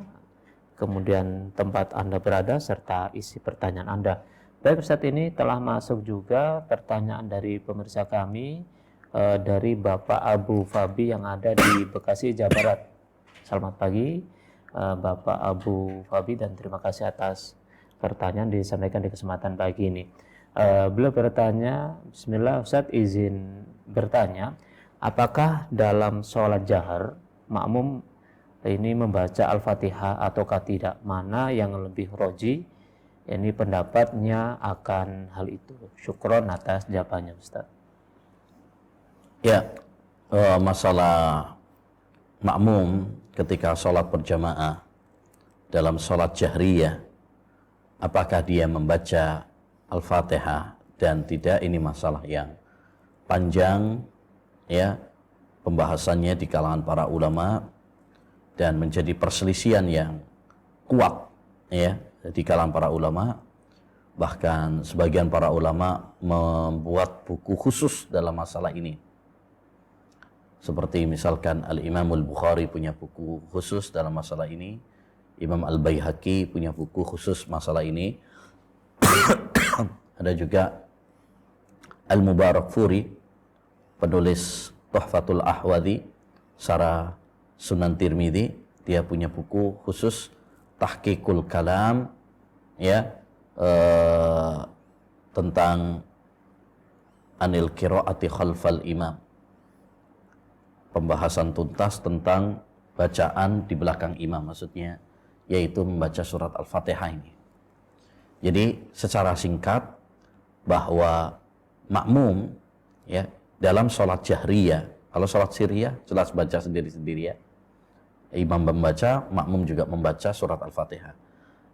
kemudian tempat Anda berada, serta isi pertanyaan Anda. Baik, saat ini telah masuk juga pertanyaan dari pemirsa kami, dari Bapak Abu Fabi yang ada di Bekasi, Jawa Barat. Selamat pagi, Bapak Abu Fabi, dan terima kasih atas pertanyaan disampaikan di kesempatan pagi ini. Beliau bertanya, bismillah Ustaz, izin bertanya, apakah dalam sholat jahar makmum ini membaca Al-Fatihah ataukah tidak? Mana yang lebih roji? Ini pendapatnya akan hal itu. Syukron atas jawabannya Ustaz. Ya, masalah makmum ketika sholat berjamaah dalam sholat jahriyah, apakah dia membaca Al-Fatihah dan tidak, ini masalah yang panjang, ya, pembahasannya di kalangan para ulama dan menjadi perselisihan yang kuat, ya, di kalangan para ulama. Bahkan sebagian para ulama membuat buku khusus dalam masalah ini. Seperti misalkan Al-Imamul Bukhari punya buku khusus dalam masalah ini, Imam Al-Baihaqi punya buku khusus masalah ini. Ada juga Al-Mubarakfuri, penulis Tuhfatul Ahwadhi, Syarah Sunan Tirmidzi, dia punya buku khusus Tahqiqul Kalam, ya, tentang anil qiraati khalfal imam, pembahasan tuntas tentang bacaan di belakang imam, maksudnya yaitu membaca surat Al-Fatihah ini. Jadi secara singkat bahwa makmum, ya, dalam sholat jahriyah, kalau sholat sirriyah jelas baca sendiri-sendiri, ya, imam membaca, makmum juga membaca surat Al-Fatihah.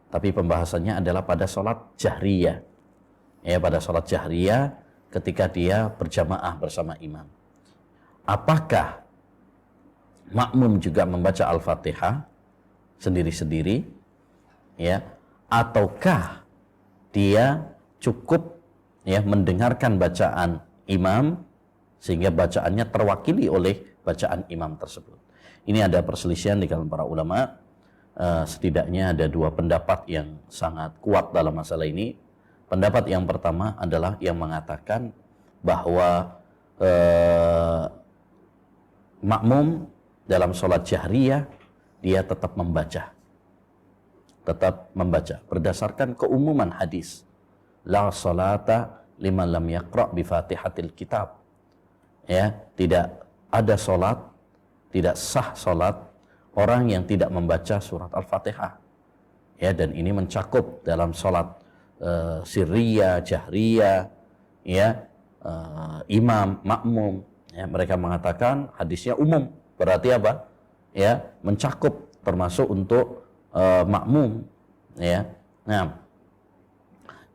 Tapi pembahasannya adalah pada sholat jahriyah, ya, pada sholat jahriyah ketika dia berjamaah bersama imam. Apakah makmum juga membaca Al-Fatihah sendiri-sendiri, ya, ataukah dia cukup, ya, mendengarkan bacaan imam sehingga bacaannya terwakili oleh bacaan imam tersebut? Ini ada perselisihan di kalangan para ulama. Setidaknya ada dua pendapat yang sangat kuat dalam masalah ini. Pendapat yang pertama adalah yang mengatakan bahwa makmum dalam sholat jahriyah dia tetap membaca berdasarkan keumuman hadis, la sholata liman lam yaqra bi fatihatil kitab, ya, tidak ada sholat, tidak sah sholat orang yang tidak membaca surat Al-Fatihah, ya, dan ini mencakup dalam sholat sirriyah, jahriyah, ya, imam, makmum, ya. Mereka mengatakan hadisnya umum, berarti apa? Ya, mencakup, termasuk untuk makmum, ya. Nah,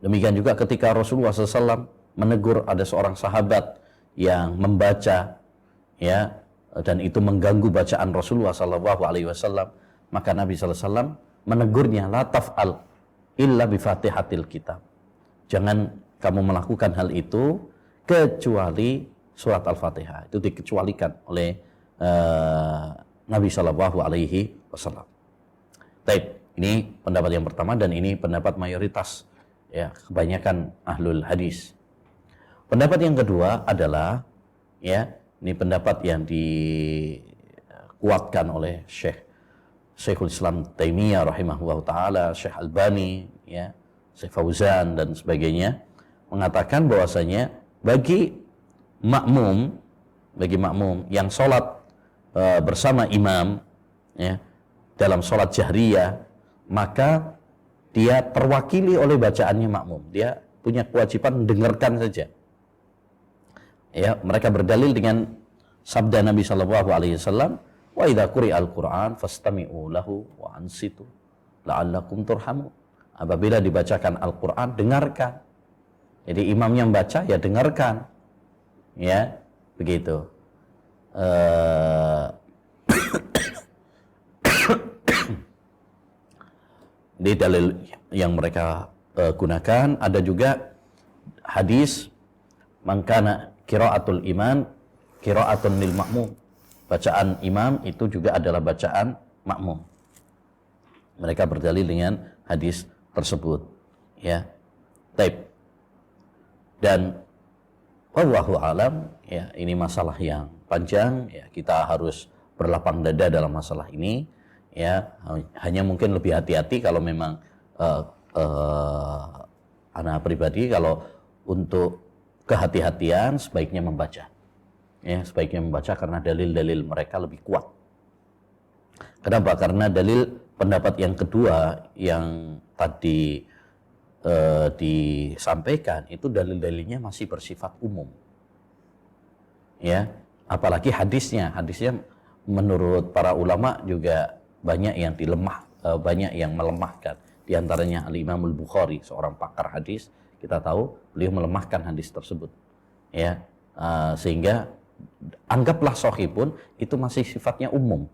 demikian juga ketika Rasulullah SAW menegur ada seorang sahabat yang membaca, ya, dan itu mengganggu bacaan Rasulullah SAW, maka Nabi SAW menegurnya, la taf'al illa bi fatihatil kitab, jangan kamu melakukan hal itu kecuali surat Al-Fatihah. Itu dikecualikan oleh Nabi SAW. Baik, ini pendapat yang pertama dan ini pendapat mayoritas, ya, kebanyakan ahlul hadis. Pendapat yang kedua adalah, ya, ini pendapat yang dikuatkan oleh Syekhul Islam Taimiyah rahimahullah ta'ala, Syekh Albani, ya, Syekh Fauzan dan sebagainya, mengatakan bahwasanya bagi makmum yang sholat bersama imam, ya, dalam sholat jahriyah, maka dia terwakili oleh bacaannya makmum. Dia punya kewajiban mendengarkan saja. Ya, mereka berdalil dengan sabda Nabi SAW, wa idza quri'al Qur'an fastami'u lahu wa ansitu la'allakum turhamun. Apabila dibacakan Al-Qur'an, dengarkan. Jadi imamnya membaca, ya dengarkan. Ya, begitu. Di dalil yang mereka gunakan ada juga hadis mangkana qiraatul iman qiraatun lil makmum, bacaan imam itu juga adalah bacaan makmum. Mereka berdalil dengan hadis tersebut, ya. Taib. Dan wallahu alam, ya, ini masalah yang panjang, ya, kita harus berlapang dada dalam masalah ini, ya. Hanya mungkin lebih hati-hati kalau memang anak pribadi, kalau untuk kehati-hatian sebaiknya membaca, ya, sebaiknya membaca karena dalil-dalil mereka lebih kuat. Kenapa? Karena dalil pendapat yang kedua yang tadi disampaikan itu dalil-dalilnya masih bersifat umum, ya, apalagi hadisnya menurut para ulama juga banyak yang melemahkan. Di antaranya Al-Imamul Bukhari, seorang pakar hadis, kita tahu beliau melemahkan hadis tersebut, ya, sehingga anggaplah sahih pun itu masih sifatnya umum.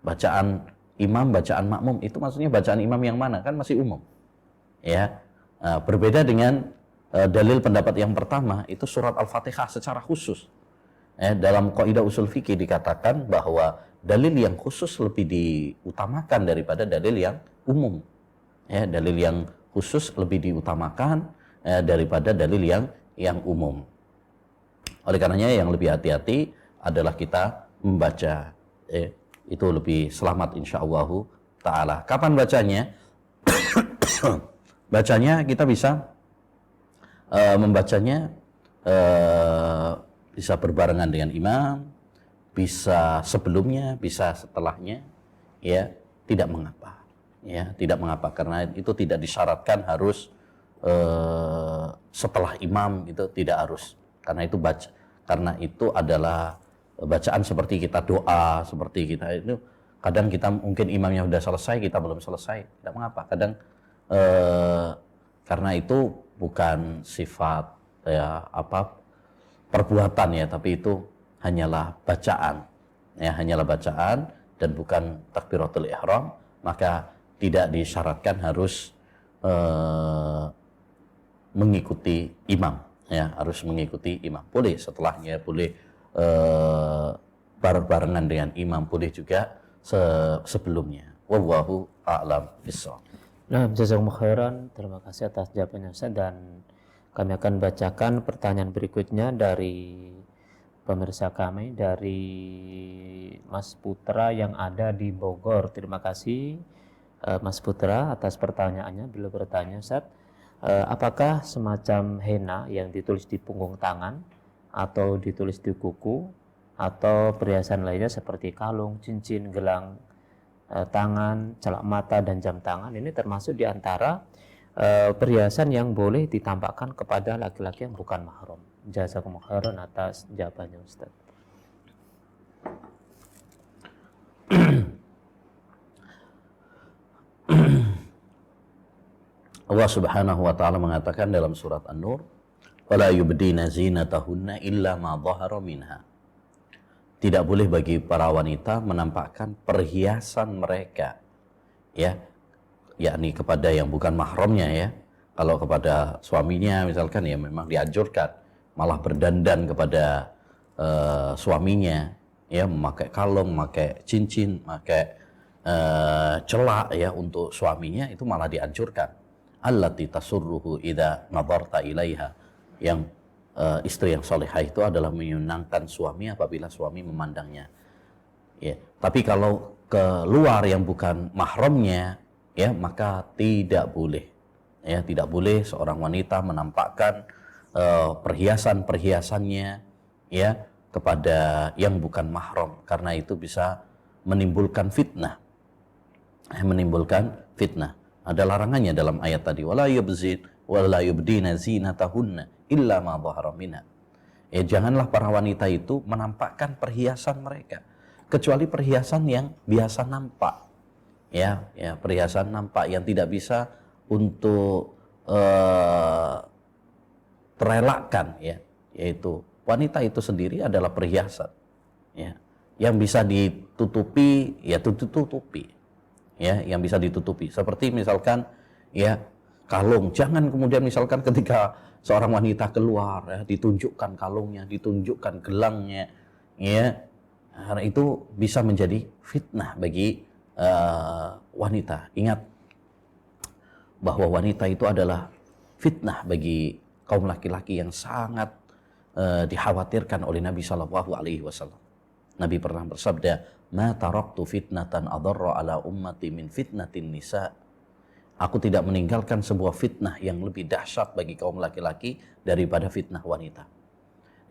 Bacaan imam, bacaan makmum itu maksudnya bacaan imam yang mana, kan masih umum, ya. Berbeda dengan dalil pendapat yang pertama, itu surat Al-Fatihah secara khusus. Dalam kaidah usul fikih dikatakan bahwa dalil yang khusus lebih diutamakan daripada dalil yang umum. Dalil yang khusus lebih diutamakan daripada dalil yang umum. Oleh karenanya yang lebih hati-hati adalah kita membaca. Itu lebih selamat insyaallah ta'ala. Kapan bacanya? Bacanya kita bisa membacanya bisa berbarengan dengan imam, bisa sebelumnya, bisa setelahnya, ya tidak mengapa, tidak mengapa karena itu tidak disyaratkan harus setelah imam, itu tidak harus, karena itu adalah bacaan seperti kita doa, seperti kita itu kadang kita mungkin imamnya sudah selesai, kita belum selesai, tidak mengapa. Kadang karena itu bukan sifat perbuatan tapi itu hanyalah bacaan, hanyalah bacaan dan bukan takbiratul ihram, maka tidak disyaratkan harus mengikuti imam, harus mengikuti imam. Boleh setelahnya, boleh barengan dengan imam, boleh juga sebelumnya. Wallahu a'lam bishawab. Nah, jazakumullah khairan. Terima kasih atas jawabannya Ustaz, dan kami akan bacakan pertanyaan berikutnya dari pemirsa kami, dari Mas Putra yang ada di Bogor. Terima kasih Mas Putra atas pertanyaannya. Beliau bertanya, Ustaz, apakah semacam henna yang ditulis di punggung tangan atau ditulis di kuku atau perhiasan lainnya seperti kalung, cincin, gelang tangan, celak mata, dan jam tangan ini termasuk di antara perhiasan yang boleh ditampakkan kepada laki-laki yang bukan mahram? Jazakumullah khairan atas jawabannya Ustaz. Allah Subhanahu wa taala mengatakan dalam surat An-Nur, "Wala yubdina zinatahunna illa ma dhahara minha." Tidak boleh bagi para wanita menampakkan perhiasan mereka, yakni kepada yang bukan mahramnya. Kalau kepada suaminya misalkan, memang dianjurkan malah berdandan kepada suaminya, memakai kalung, memakai cincin, memakai celak untuk suaminya, itu malah dianjurkan. Allati tasurruhu idza nadarta ilaiha, yang istri yang salihah itu adalah menyenangkan suami apabila suami memandangnya. Tapi kalau keluar yang bukan mahramnya, maka tidak boleh. Tidak boleh seorang wanita menampakkan perhiasan-perhiasannya kepada yang bukan mahram, karena itu bisa menimbulkan fitnah. Ada larangannya dalam ayat tadi, wala yubdina zinatahunna illa ma dhahara minha. Janganlah para wanita itu menampakkan perhiasan mereka kecuali perhiasan yang biasa nampak. Perhiasan nampak yang tidak bisa untuk terelakkan, yaitu wanita itu sendiri adalah perhiasan. Yang bisa ditutupi, tutupi. Yang bisa ditutupi. Seperti misalkan kalung, jangan kemudian misalkan ketika seorang wanita keluar ditunjukkan kalungnya, ditunjukkan gelangnya, karena itu bisa menjadi fitnah bagi wanita. Ingat bahwa wanita itu adalah fitnah bagi kaum laki-laki yang sangat dikhawatirkan oleh Nabi Shallallahu Alaihi Wasallam. Nabi pernah bersabda, "Ma taraktu fitnatan adarra ala ummati min fitnatin nisa." Aku tidak meninggalkan sebuah fitnah yang lebih dahsyat bagi kaum laki-laki daripada fitnah wanita.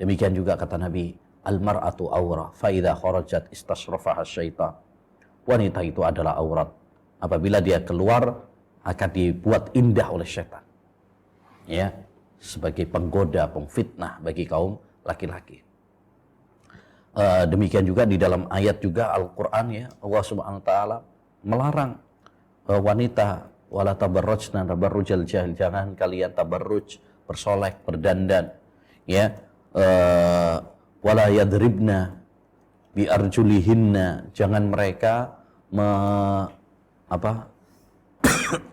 Demikian juga kata Nabi, "Al-mar'atu awra, fa idza kharajat istashrafaha syaitan." Wanita itu adalah aurat. Apabila dia keluar akan dibuat indah oleh syaitan. Sebagai penggoda, pengfitnah bagi kaum laki-laki. Demikian juga di dalam ayat juga Al-Qur'an, Allah Subhanahu wa taala melarang wanita, wala tabarrujna tabarrujal jahil, jangan kalian tabarruj, bersolek, berdandan, wala yadribna bi arjulihinna, jangan mereka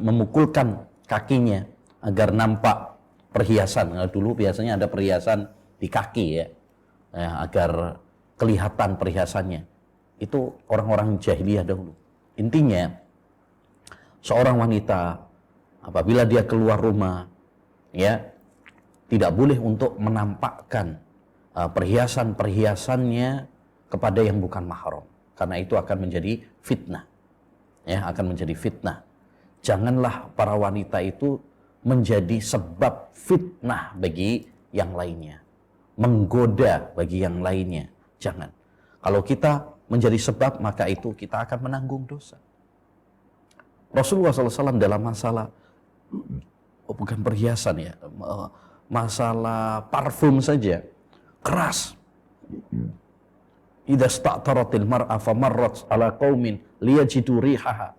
memukulkan kakinya, agar nampak perhiasan. Nah, dulu biasanya ada perhiasan di kaki ya, agar kelihatan perhiasannya. Itu orang-orang jahiliyah dahulu. Intinya seorang wanita apabila dia keluar rumah ya tidak boleh untuk menampakkan perhiasan-perhiasannya kepada yang bukan mahram, karena itu akan menjadi fitnah. Ya, akan menjadi fitnah. Janganlah para wanita itu menjadi sebab fitnah bagi yang lainnya, menggoda bagi yang lainnya. Jangan. Kalau kita menjadi sebab, maka itu kita akan menanggung dosa. Rasulullah SAW dalam masalah bukan perhiasan ya, masalah parfum saja keras. Idza sta'taratil mar'a famarrat ala qaumin liyajidu rihaha.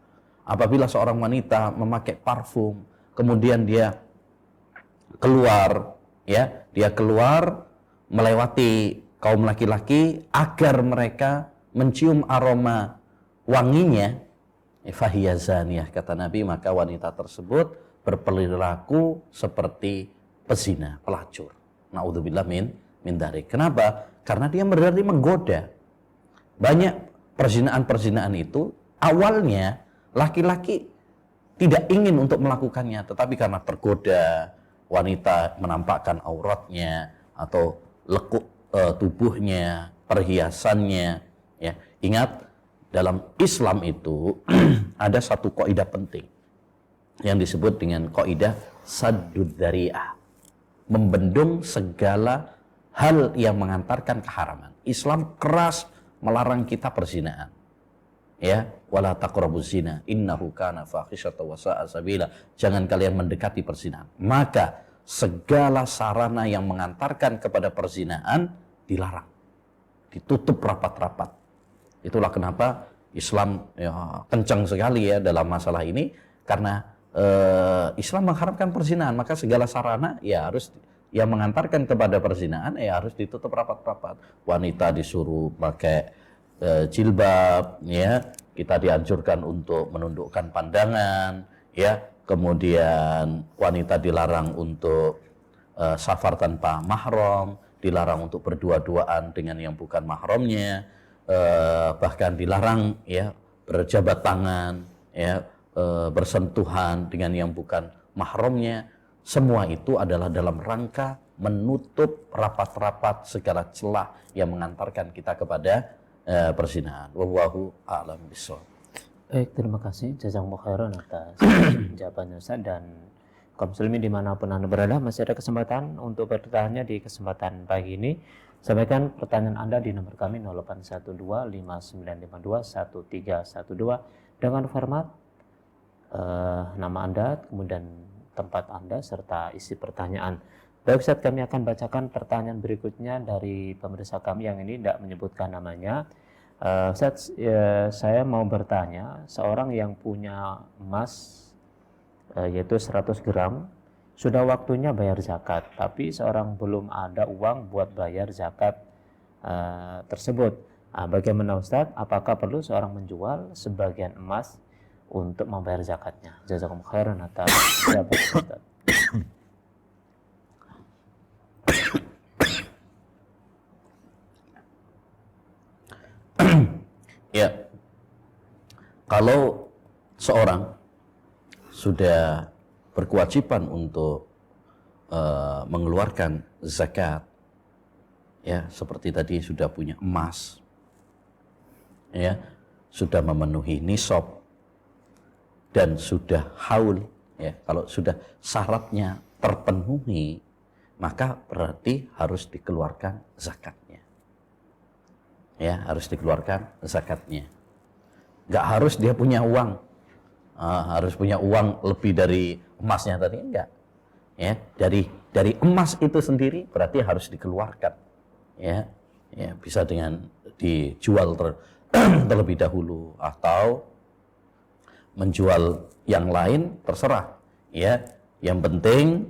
Apabila seorang wanita memakai parfum, kemudian dia keluar ya, dia keluar melewati kaum laki-laki agar mereka mencium aroma wanginya, fahiya zaniyah, kata Nabi, maka wanita tersebut berperilaku seperti pezina, pelacur. Naudzubillah min dzalik. Kenapa? Karena dia berarti menggoda. Banyak perzinaan-perzinaan itu awalnya laki-laki tidak ingin untuk melakukannya, tetapi karena tergoda, wanita menampakkan auratnya atau lekuk tubuhnya, perhiasannya. Ya, ingat dalam Islam itu ada satu kaidah penting yang disebut dengan kaidah saddud dzari'ah, membendung segala hal yang mengantarkan keharaman. Islam keras melarang kita perzinaan. Ya, wala taqrabuz zina innahu kana fahisyatan wa sa'a sabila. Jangan kalian mendekati perzinaan. Maka segala sarana yang mengantarkan kepada perzinaan dilarang, ditutup rapat-rapat. Itulah kenapa Islam ya, kencang sekali ya dalam masalah ini, karena Islam mengharamkan perzinaan, maka segala sarana ya harus yang mengantarkan kepada perzinaan ya harus ditutup rapat-rapat. Wanita disuruh pakai jilbab, ya, kita dianjurkan untuk menundukkan pandangan, ya. Kemudian wanita dilarang untuk safar tanpa mahram, dilarang untuk berdua-duaan dengan yang bukan mahramnya, bahkan dilarang ya berjabat tangan, ya, bersentuhan dengan yang bukan mahramnya. Semua itu adalah dalam rangka menutup rapat-rapat segala celah yang mengantarkan kita kepada perzinahan. Wallahu a'lam bishawab. Baik, terima kasih jazakumullah khairan atas jawabannya Ustaz. Dan kaum muslimin dimanapun Anda berada, masih ada kesempatan untuk bertanya di kesempatan pagi ini. Sampaikan pertanyaan Anda di nomor kami 081259521312 dengan format nama Anda, kemudian tempat Anda, serta isi pertanyaan. Baik Ustaz, kami akan bacakan pertanyaan berikutnya dari pemirsa kami yang ini tidak menyebutkan namanya. Ustaz, saya mau bertanya, seorang yang punya emas yaitu 100 gram, sudah waktunya bayar zakat, tapi seorang belum ada uang buat bayar zakat tersebut. Bagaimana Ustaz? Apakah perlu seorang menjual sebagian emas untuk membayar zakatnya? Jazakumullah khairan atas jawaban Ustaz. Ya, kalau seorang sudah berkewajiban untuk mengeluarkan zakat, ya, seperti tadi sudah punya emas, ya, sudah memenuhi nisab dan sudah haul, ya, kalau sudah syaratnya terpenuhi, maka berarti harus dikeluarkan zakatnya. Ya, harus dikeluarkan zakatnya. Nggak harus dia punya uang, harus punya uang lebih dari emasnya tadi, enggak. Ya, dari emas itu sendiri berarti harus dikeluarkan. Ya, ya, bisa dengan dijual terlebih dahulu atau menjual yang lain, terserah. Ya, yang penting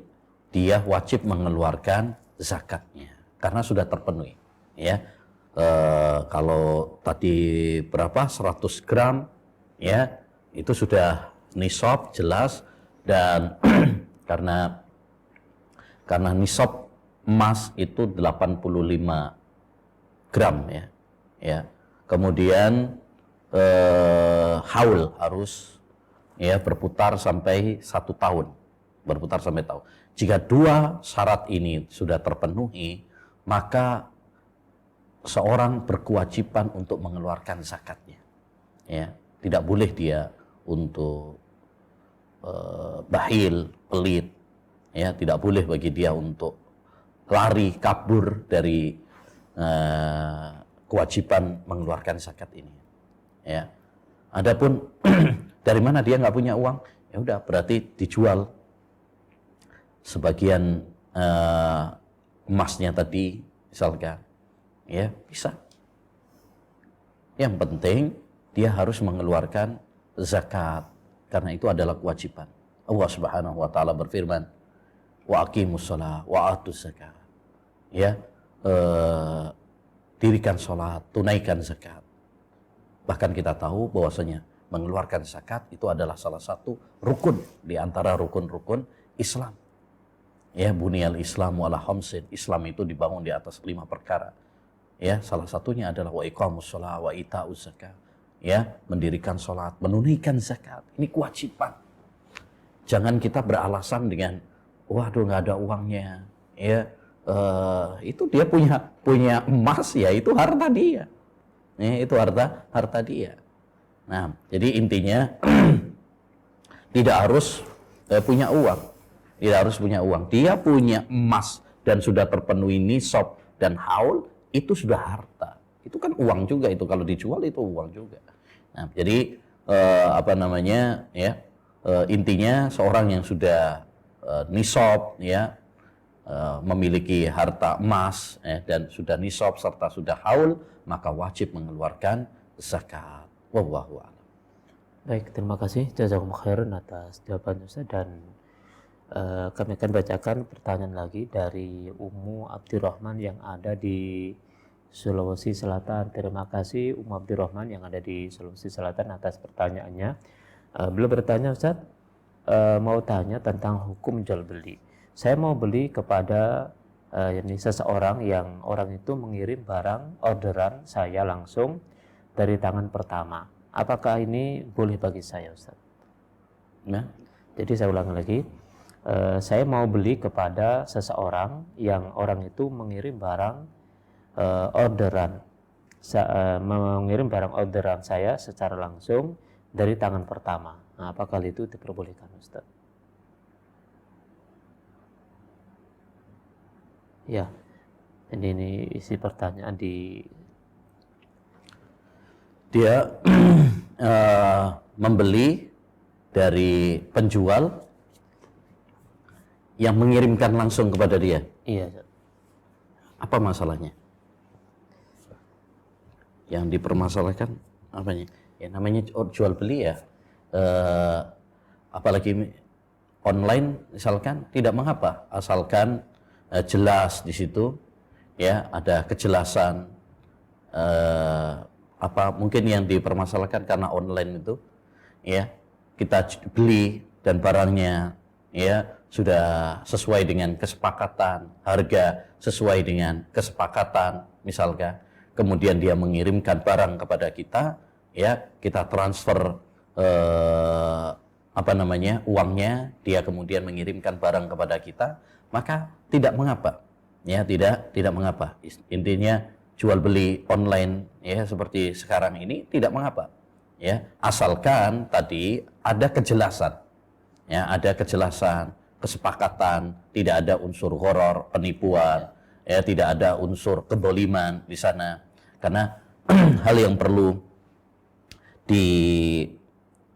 dia wajib mengeluarkan zakatnya karena sudah terpenuhi. Ya. Kalau tadi berapa 100 gram, ya, itu sudah nisab jelas, dan Karena nisab emas itu 85 gram ya. Ya. Kemudian haul harus ya berputar sampai 1 tahun. Berputar sampai tahun. Jika 2 syarat ini sudah terpenuhi, maka seorang berkewajiban untuk mengeluarkan zakatnya. Ya, tidak boleh dia untuk bakhil, pelit. Ya, tidak boleh bagi dia untuk lari, kabur dari kewajiban mengeluarkan zakat ini. Ya. Adapun dari mana dia nggak punya uang, ya udah berarti dijual sebagian emasnya tadi misalkan, ya bisa. Yang penting dia harus mengeluarkan zakat karena itu adalah kewajiban. Allah Subhanahu wa taala berfirman, wa aqimus shalah wa atuz zakat. Ya, dirikan sholat, tunaikan zakat. Bahkan kita tahu bahwasanya mengeluarkan zakat itu adalah salah satu rukun di antara rukun-rukun Islam. Ya, buniyal Islamu ala khamsin. Islam itu dibangun di atas 5 perkara. Ya, salah satunya adalah wa iqamus shalah wa ita'uz zakat. Ya, mendirikan sholat, menunaikan zakat. Ini kewajiban. Jangan kita beralasan dengan waduh nggak ada uangnya. Ya, itu dia punya emas, ya itu harta dia. Ya, itu harta dia. Nah, jadi intinya tidak harus punya uang. Tidak harus punya uang. Dia punya emas dan sudah terpenuhi nisab dan haul, itu sudah harta. Itu kan uang juga itu, kalau dijual itu uang juga. Nah, jadi intinya seorang yang sudah nisab ya, memiliki harta emas dan sudah nisab serta sudah haul, maka wajib mengeluarkan zakat. Wallahu a'lam. Baik, terima kasih jazakumullah khairan atas jawaban Ustaz, dan kami akan bacakan pertanyaan lagi dari Ummu Abdurrahman yang ada di Sulawesi Selatan. Terima kasih Ummu Abdurrahman yang ada di Sulawesi Selatan atas pertanyaannya. Beliau bertanya, Ustaz, mau tanya tentang hukum jual beli. Saya mau beli kepada seseorang yang orang itu mengirim barang orderan saya langsung dari tangan pertama. Apakah ini boleh bagi saya, Ustaz? Nah, jadi saya ulangi lagi. Saya mau beli kepada seseorang yang orang itu mengirim barang mengirim barang orderan saya secara langsung dari tangan pertama. Nah, apakah itu diperbolehkan, Ustaz? Ya, ini isi pertanyaan di dia membeli dari penjual yang mengirimkan langsung kepada dia. Iya. Apa masalahnya? Yang dipermasalahkan apanya? Ya namanya jual beli ya. Apalagi online misalkan tidak mengapa, asalkan jelas di situ ya, ada kejelasan. Mungkin yang dipermasalahkan karena online itu ya, kita beli dan barangnya ya sudah sesuai dengan kesepakatan, harga sesuai dengan kesepakatan misalkan, kemudian dia mengirimkan barang kepada kita ya, kita transfer uangnya, dia kemudian mengirimkan barang kepada kita, maka tidak mengapa ya, tidak mengapa. Intinya jual beli online ya seperti sekarang ini tidak mengapa ya, asalkan tadi ada kejelasan ya, ada kejelasan, kesepakatan, tidak ada unsur horor, penipuan ya, tidak ada unsur kedoliman di sana. Karena hal yang perlu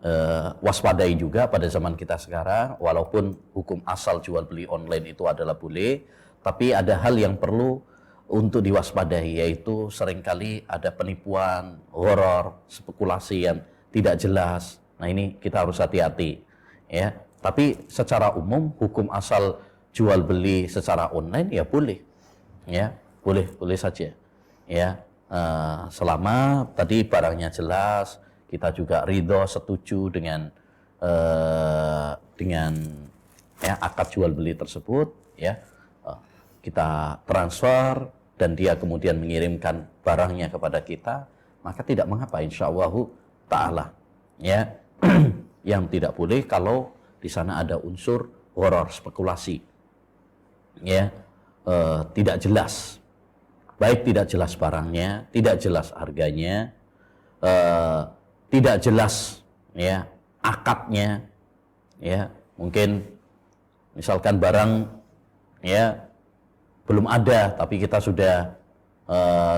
diwaspadai juga pada zaman kita sekarang, walaupun hukum asal jual beli online itu adalah boleh, tapi ada hal yang perlu untuk diwaspadai, yaitu seringkali ada penipuan, horor, spekulasi yang tidak jelas. Nah, ini kita harus hati-hati ya. Tapi secara umum hukum asal jual beli secara online ya boleh ya, boleh saja ya, selama tadi barangnya jelas, kita juga ridho, setuju dengan ya, akad jual beli tersebut, ya, kita transfer dan dia kemudian mengirimkan barangnya kepada kita, maka tidak mengapa insyaallah taala, ya. Yang tidak boleh kalau di sana ada unsur gharar, spekulasi, ya, tidak jelas, baik tidak jelas barangnya, tidak jelas harganya, tidak jelas, ya, akadnya, ya, mungkin misalkan barang, ya, belum ada tapi kita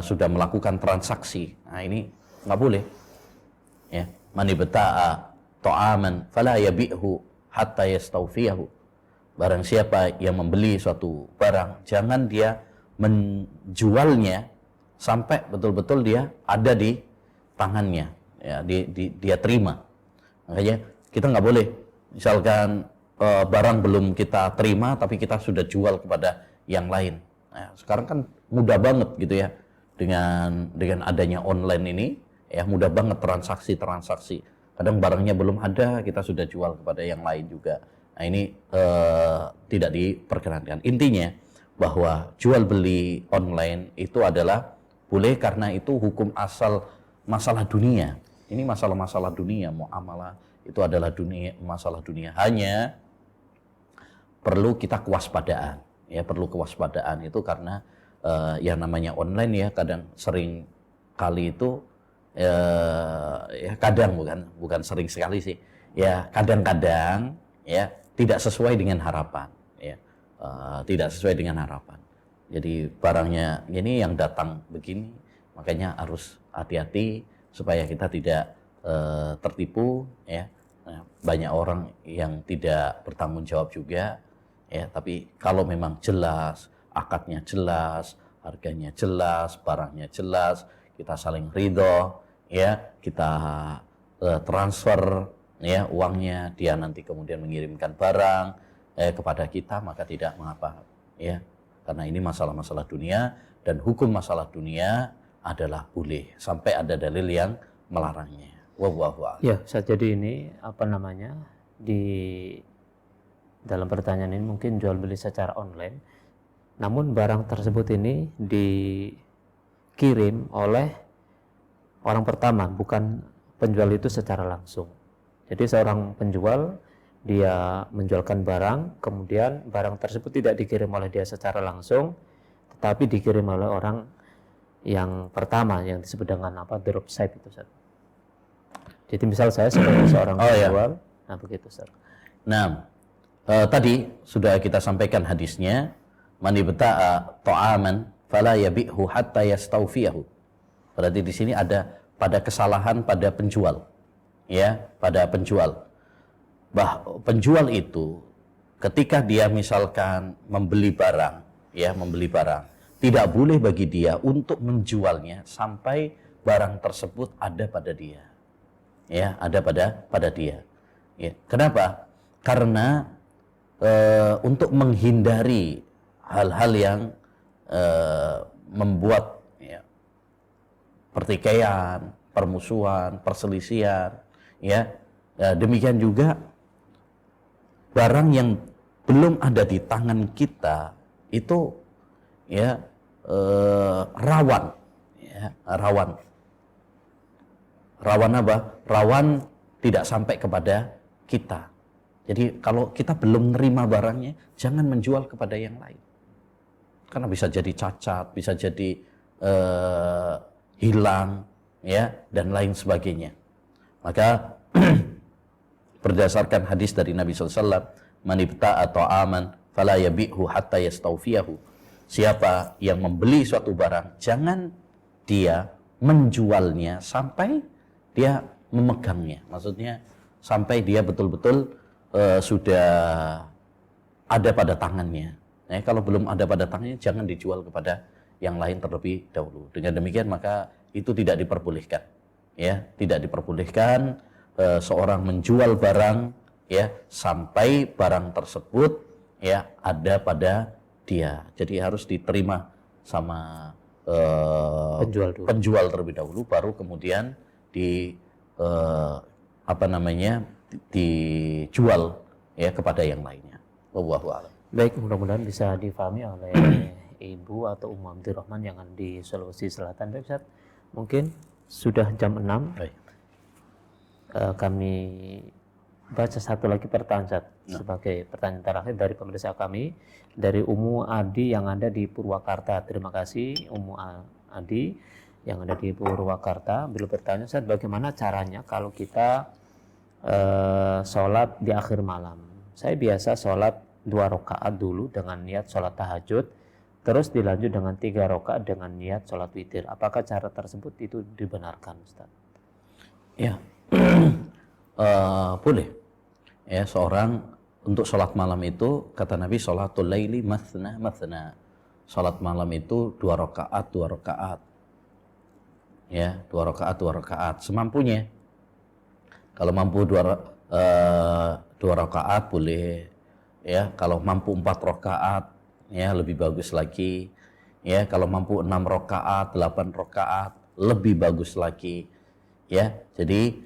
sudah melakukan transaksi. Nah, ini nggak boleh, ya. Man ibta'a ta'aman fala yabi'hu hatta yastawfiyahu. Barang siapa yang membeli suatu barang, jangan dia menjualnya sampai betul-betul dia ada di tangannya, ya, dia terima. Makanya kita nggak boleh misalkan barang belum kita terima tapi kita sudah jual kepada yang lain. Nah, sekarang kan mudah banget gitu ya, dengan adanya online ini, ya, mudah banget transaksi. Kadang barangnya belum ada kita sudah jual kepada yang lain juga. Nah, ini tidak diperkenankan. Intinya bahwa jual beli online itu adalah boleh karena itu hukum asal masalah dunia. Ini masalah dunia, muamalah itu adalah masalah dunia. Hanya perlu kita kewaspadaan, ya, perlu kewaspadaan itu karena yang namanya online, ya, kadang sering kali itu, ya, kadang bukan sering sekali sih, ya, kadang-kadang, ya, tidak sesuai dengan harapan, ya, tidak sesuai dengan harapan. Jadi barangnya ini yang datang begini, makanya harus hati-hati supaya kita tidak tertipu, ya. Nah, banyak orang yang tidak bertanggung jawab juga, ya, tapi kalau memang jelas, akadnya jelas, harganya jelas, barangnya jelas, kita saling ridho, ya, kita transfer, ya, uangnya, dia nanti kemudian mengirimkan barang kepada kita, maka tidak mengapa, ya, karena ini masalah-masalah dunia dan hukum masalah dunia adalah boleh sampai ada dalil yang melarangnya. Wallahu a'lam. Ya, jadi ini apa namanya, di dalam pertanyaan ini mungkin jual beli secara online, namun barang tersebut ini dikirim oleh orang pertama, bukan penjual itu secara langsung. Jadi seorang penjual, dia menjualkan barang, kemudian barang tersebut tidak dikirim oleh dia secara langsung, tetapi dikirim oleh orang yang pertama yang disebut dengan apa, dropship itu, Ustaz. Jadi misal saya sebagai seorang penjual, ya. Nah begitu, Ustaz. Nah, tadi sudah kita sampaikan hadisnya, man ibta'a ta'aman fala yabi'hu hatta yastawfiyahu. Berarti di sini ada pada kesalahan pada penjual, ya, pada penjual. Penjual itu ketika dia misalkan membeli barang, ya, membeli barang, tidak boleh bagi dia untuk menjualnya sampai barang tersebut ada pada dia, ya, ada pada dia, ya. Kenapa? Karena untuk menghindari hal-hal yang membuat, ya, pertikaian, permusuhan, perselisihan, ya. Demikian juga barang yang belum ada di tangan kita itu, ya, rawan, ya, rawan apa? Rawan tidak sampai kepada kita. Jadi kalau kita belum menerima barangnya, jangan menjual kepada yang lain. Karena bisa jadi cacat, bisa jadi hilang, ya, dan lain sebagainya. Maka berdasarkan hadis dari Nabi SAW, man ibta'a ta'aman fala yabi'hu hatta yastawfiyahu. Siapa yang membeli suatu barang, jangan dia menjualnya sampai dia memegangnya. Maksudnya sampai dia betul-betul sudah ada pada tangannya. Nah, kalau belum ada pada tangannya, jangan dijual kepada yang lain terlebih dahulu. Dengan demikian maka itu tidak diperbolehkan, ya, tidak diperbolehkan seorang menjual barang, ya, sampai barang tersebut, ya, ada pada dia. Jadi harus diterima sama penjual terlebih dahulu, baru kemudian dijual, ya, kepada yang lainnya. Wallahu a'lam. Baik, mudah-mudahan bisa difahami oleh Ibu atau Ummu Abdurrahman yang ada di Sulawesi Selatan. Baik, Ustaz. Mungkin sudah jam 6. Baik. Kami baca satu lagi pertanyaan, Ustaz, sebagai pertanyaan terakhir dari pemirsa kami, dari Ummu Adi yang ada di Purwakarta. Terima kasih Ummu Adi yang ada di Purwakarta. Beliau bertanya, Ustaz, bagaimana caranya kalau kita sholat di akhir malam? Saya biasa sholat 2 rakaat dulu dengan niat sholat tahajud, terus dilanjut dengan 3 rakaat dengan niat sholat witir. Apakah cara tersebut itu dibenarkan, Ustaz? Ya, boleh. Ya, seorang untuk sholat malam itu, kata Nabi, sholatul laili mathna mathna. Sholat malam itu 2 rakaat, 2 rakaat. Ya, 2 rakaat, 2 rakaat. Semampunya. Kalau mampu 2 rakaat boleh. Ya, kalau mampu 4 rakaat, ya lebih bagus lagi. Ya, kalau mampu 6 rakaat, 8 rakaat, lebih bagus lagi. Ya, jadi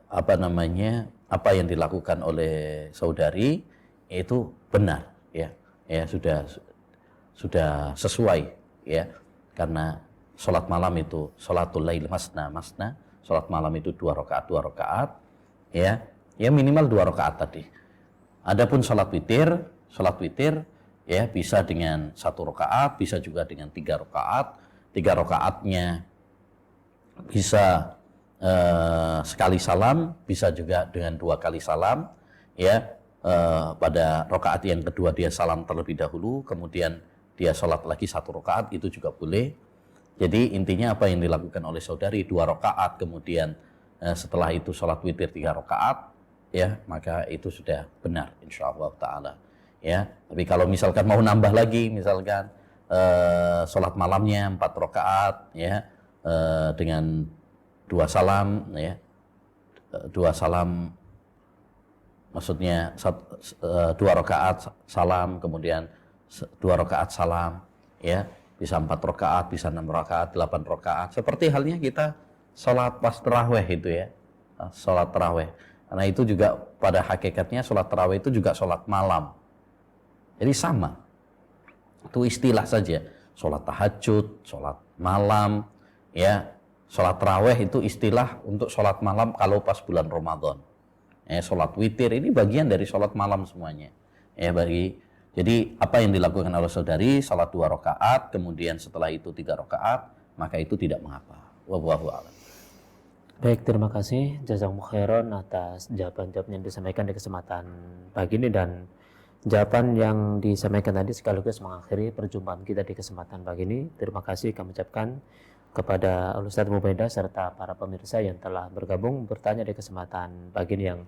apa yang dilakukan oleh saudari itu benar, ya, ya sudah sesuai, ya, karena sholat malam itu sholatul lail masna masna, sholat malam itu 2 rakaat, ya, ya minimal 2 rakaat tadi. Adapun sholat witir, ya bisa dengan 1 rakaat, bisa juga dengan 3 rakaat. 3 rakaatnya bisa sekali salam, bisa juga dengan 2 kali salam, ya. Pada rakaat yang kedua dia salam terlebih dahulu, kemudian dia sholat lagi 1 rakaat, itu juga boleh. Jadi intinya apa yang dilakukan oleh saudari 2 rakaat, kemudian setelah itu sholat witir 3 rakaat, ya maka itu sudah benar insyaallah taala, ya. Tapi kalau misalkan mau nambah lagi, misalkan sholat malamnya 4 rakaat, ya, dengan 2 salam, ya, 2 salam maksudnya 2 rakaat salam, kemudian 2 rakaat salam, ya, bisa 4 rakaat, bisa 6 rakaat, 8 rakaat, seperti halnya kita sholat pas tarawih itu, ya, sholat tarawih. Karena itu juga pada hakikatnya sholat tarawih itu juga sholat malam. Jadi sama. Itu istilah saja. Sholat tahajud, sholat malam, ya. Sholat tarawih itu istilah untuk sholat malam kalau pas bulan Ramadan. Sholat witir ini bagian dari sholat malam semuanya. Jadi apa yang dilakukan oleh saudari, sholat 2 rakaat, kemudian setelah itu 3 rakaat, maka itu tidak mengapa. Wallahu a'lam. Baik, terima kasih jazakumullah khairan atas jawaban-jawaban yang disampaikan di kesempatan pagi ini, dan jawaban yang disampaikan tadi sekaligus mengakhiri perjumpaan kita di kesempatan pagi ini. Terima kasih kami ucapkan kepada Ustaz Mubaidah serta para pemirsa yang telah bergabung bertanya di kesempatan pagi ini yang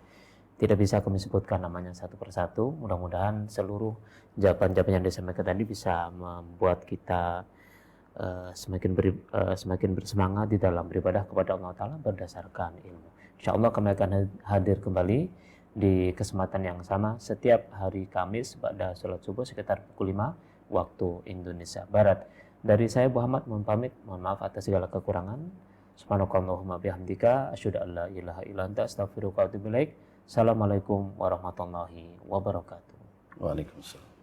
tidak bisa kami sebutkan namanya satu persatu. Mudah-mudahan seluruh jawaban-jawaban yang disampaikan tadi bisa membuat kita semakin bersemangat di dalam beribadah kepada Allah Ta'ala berdasarkan ilmu. Insya Allah kami akan hadir kembali di kesempatan yang sama setiap hari Kamis pada sholat subuh sekitar pukul 5 waktu Indonesia Barat. Dari saya Muhammad mohon pamit, mohon maaf atas segala kekurangan. Subhanakallahumma bihamdika asyhadu an la ilaha illa anta astaghfiruka wa atubu ilaik. Assalamualaikum warahmatullahi wabarakatuh. Waalaikumsalam.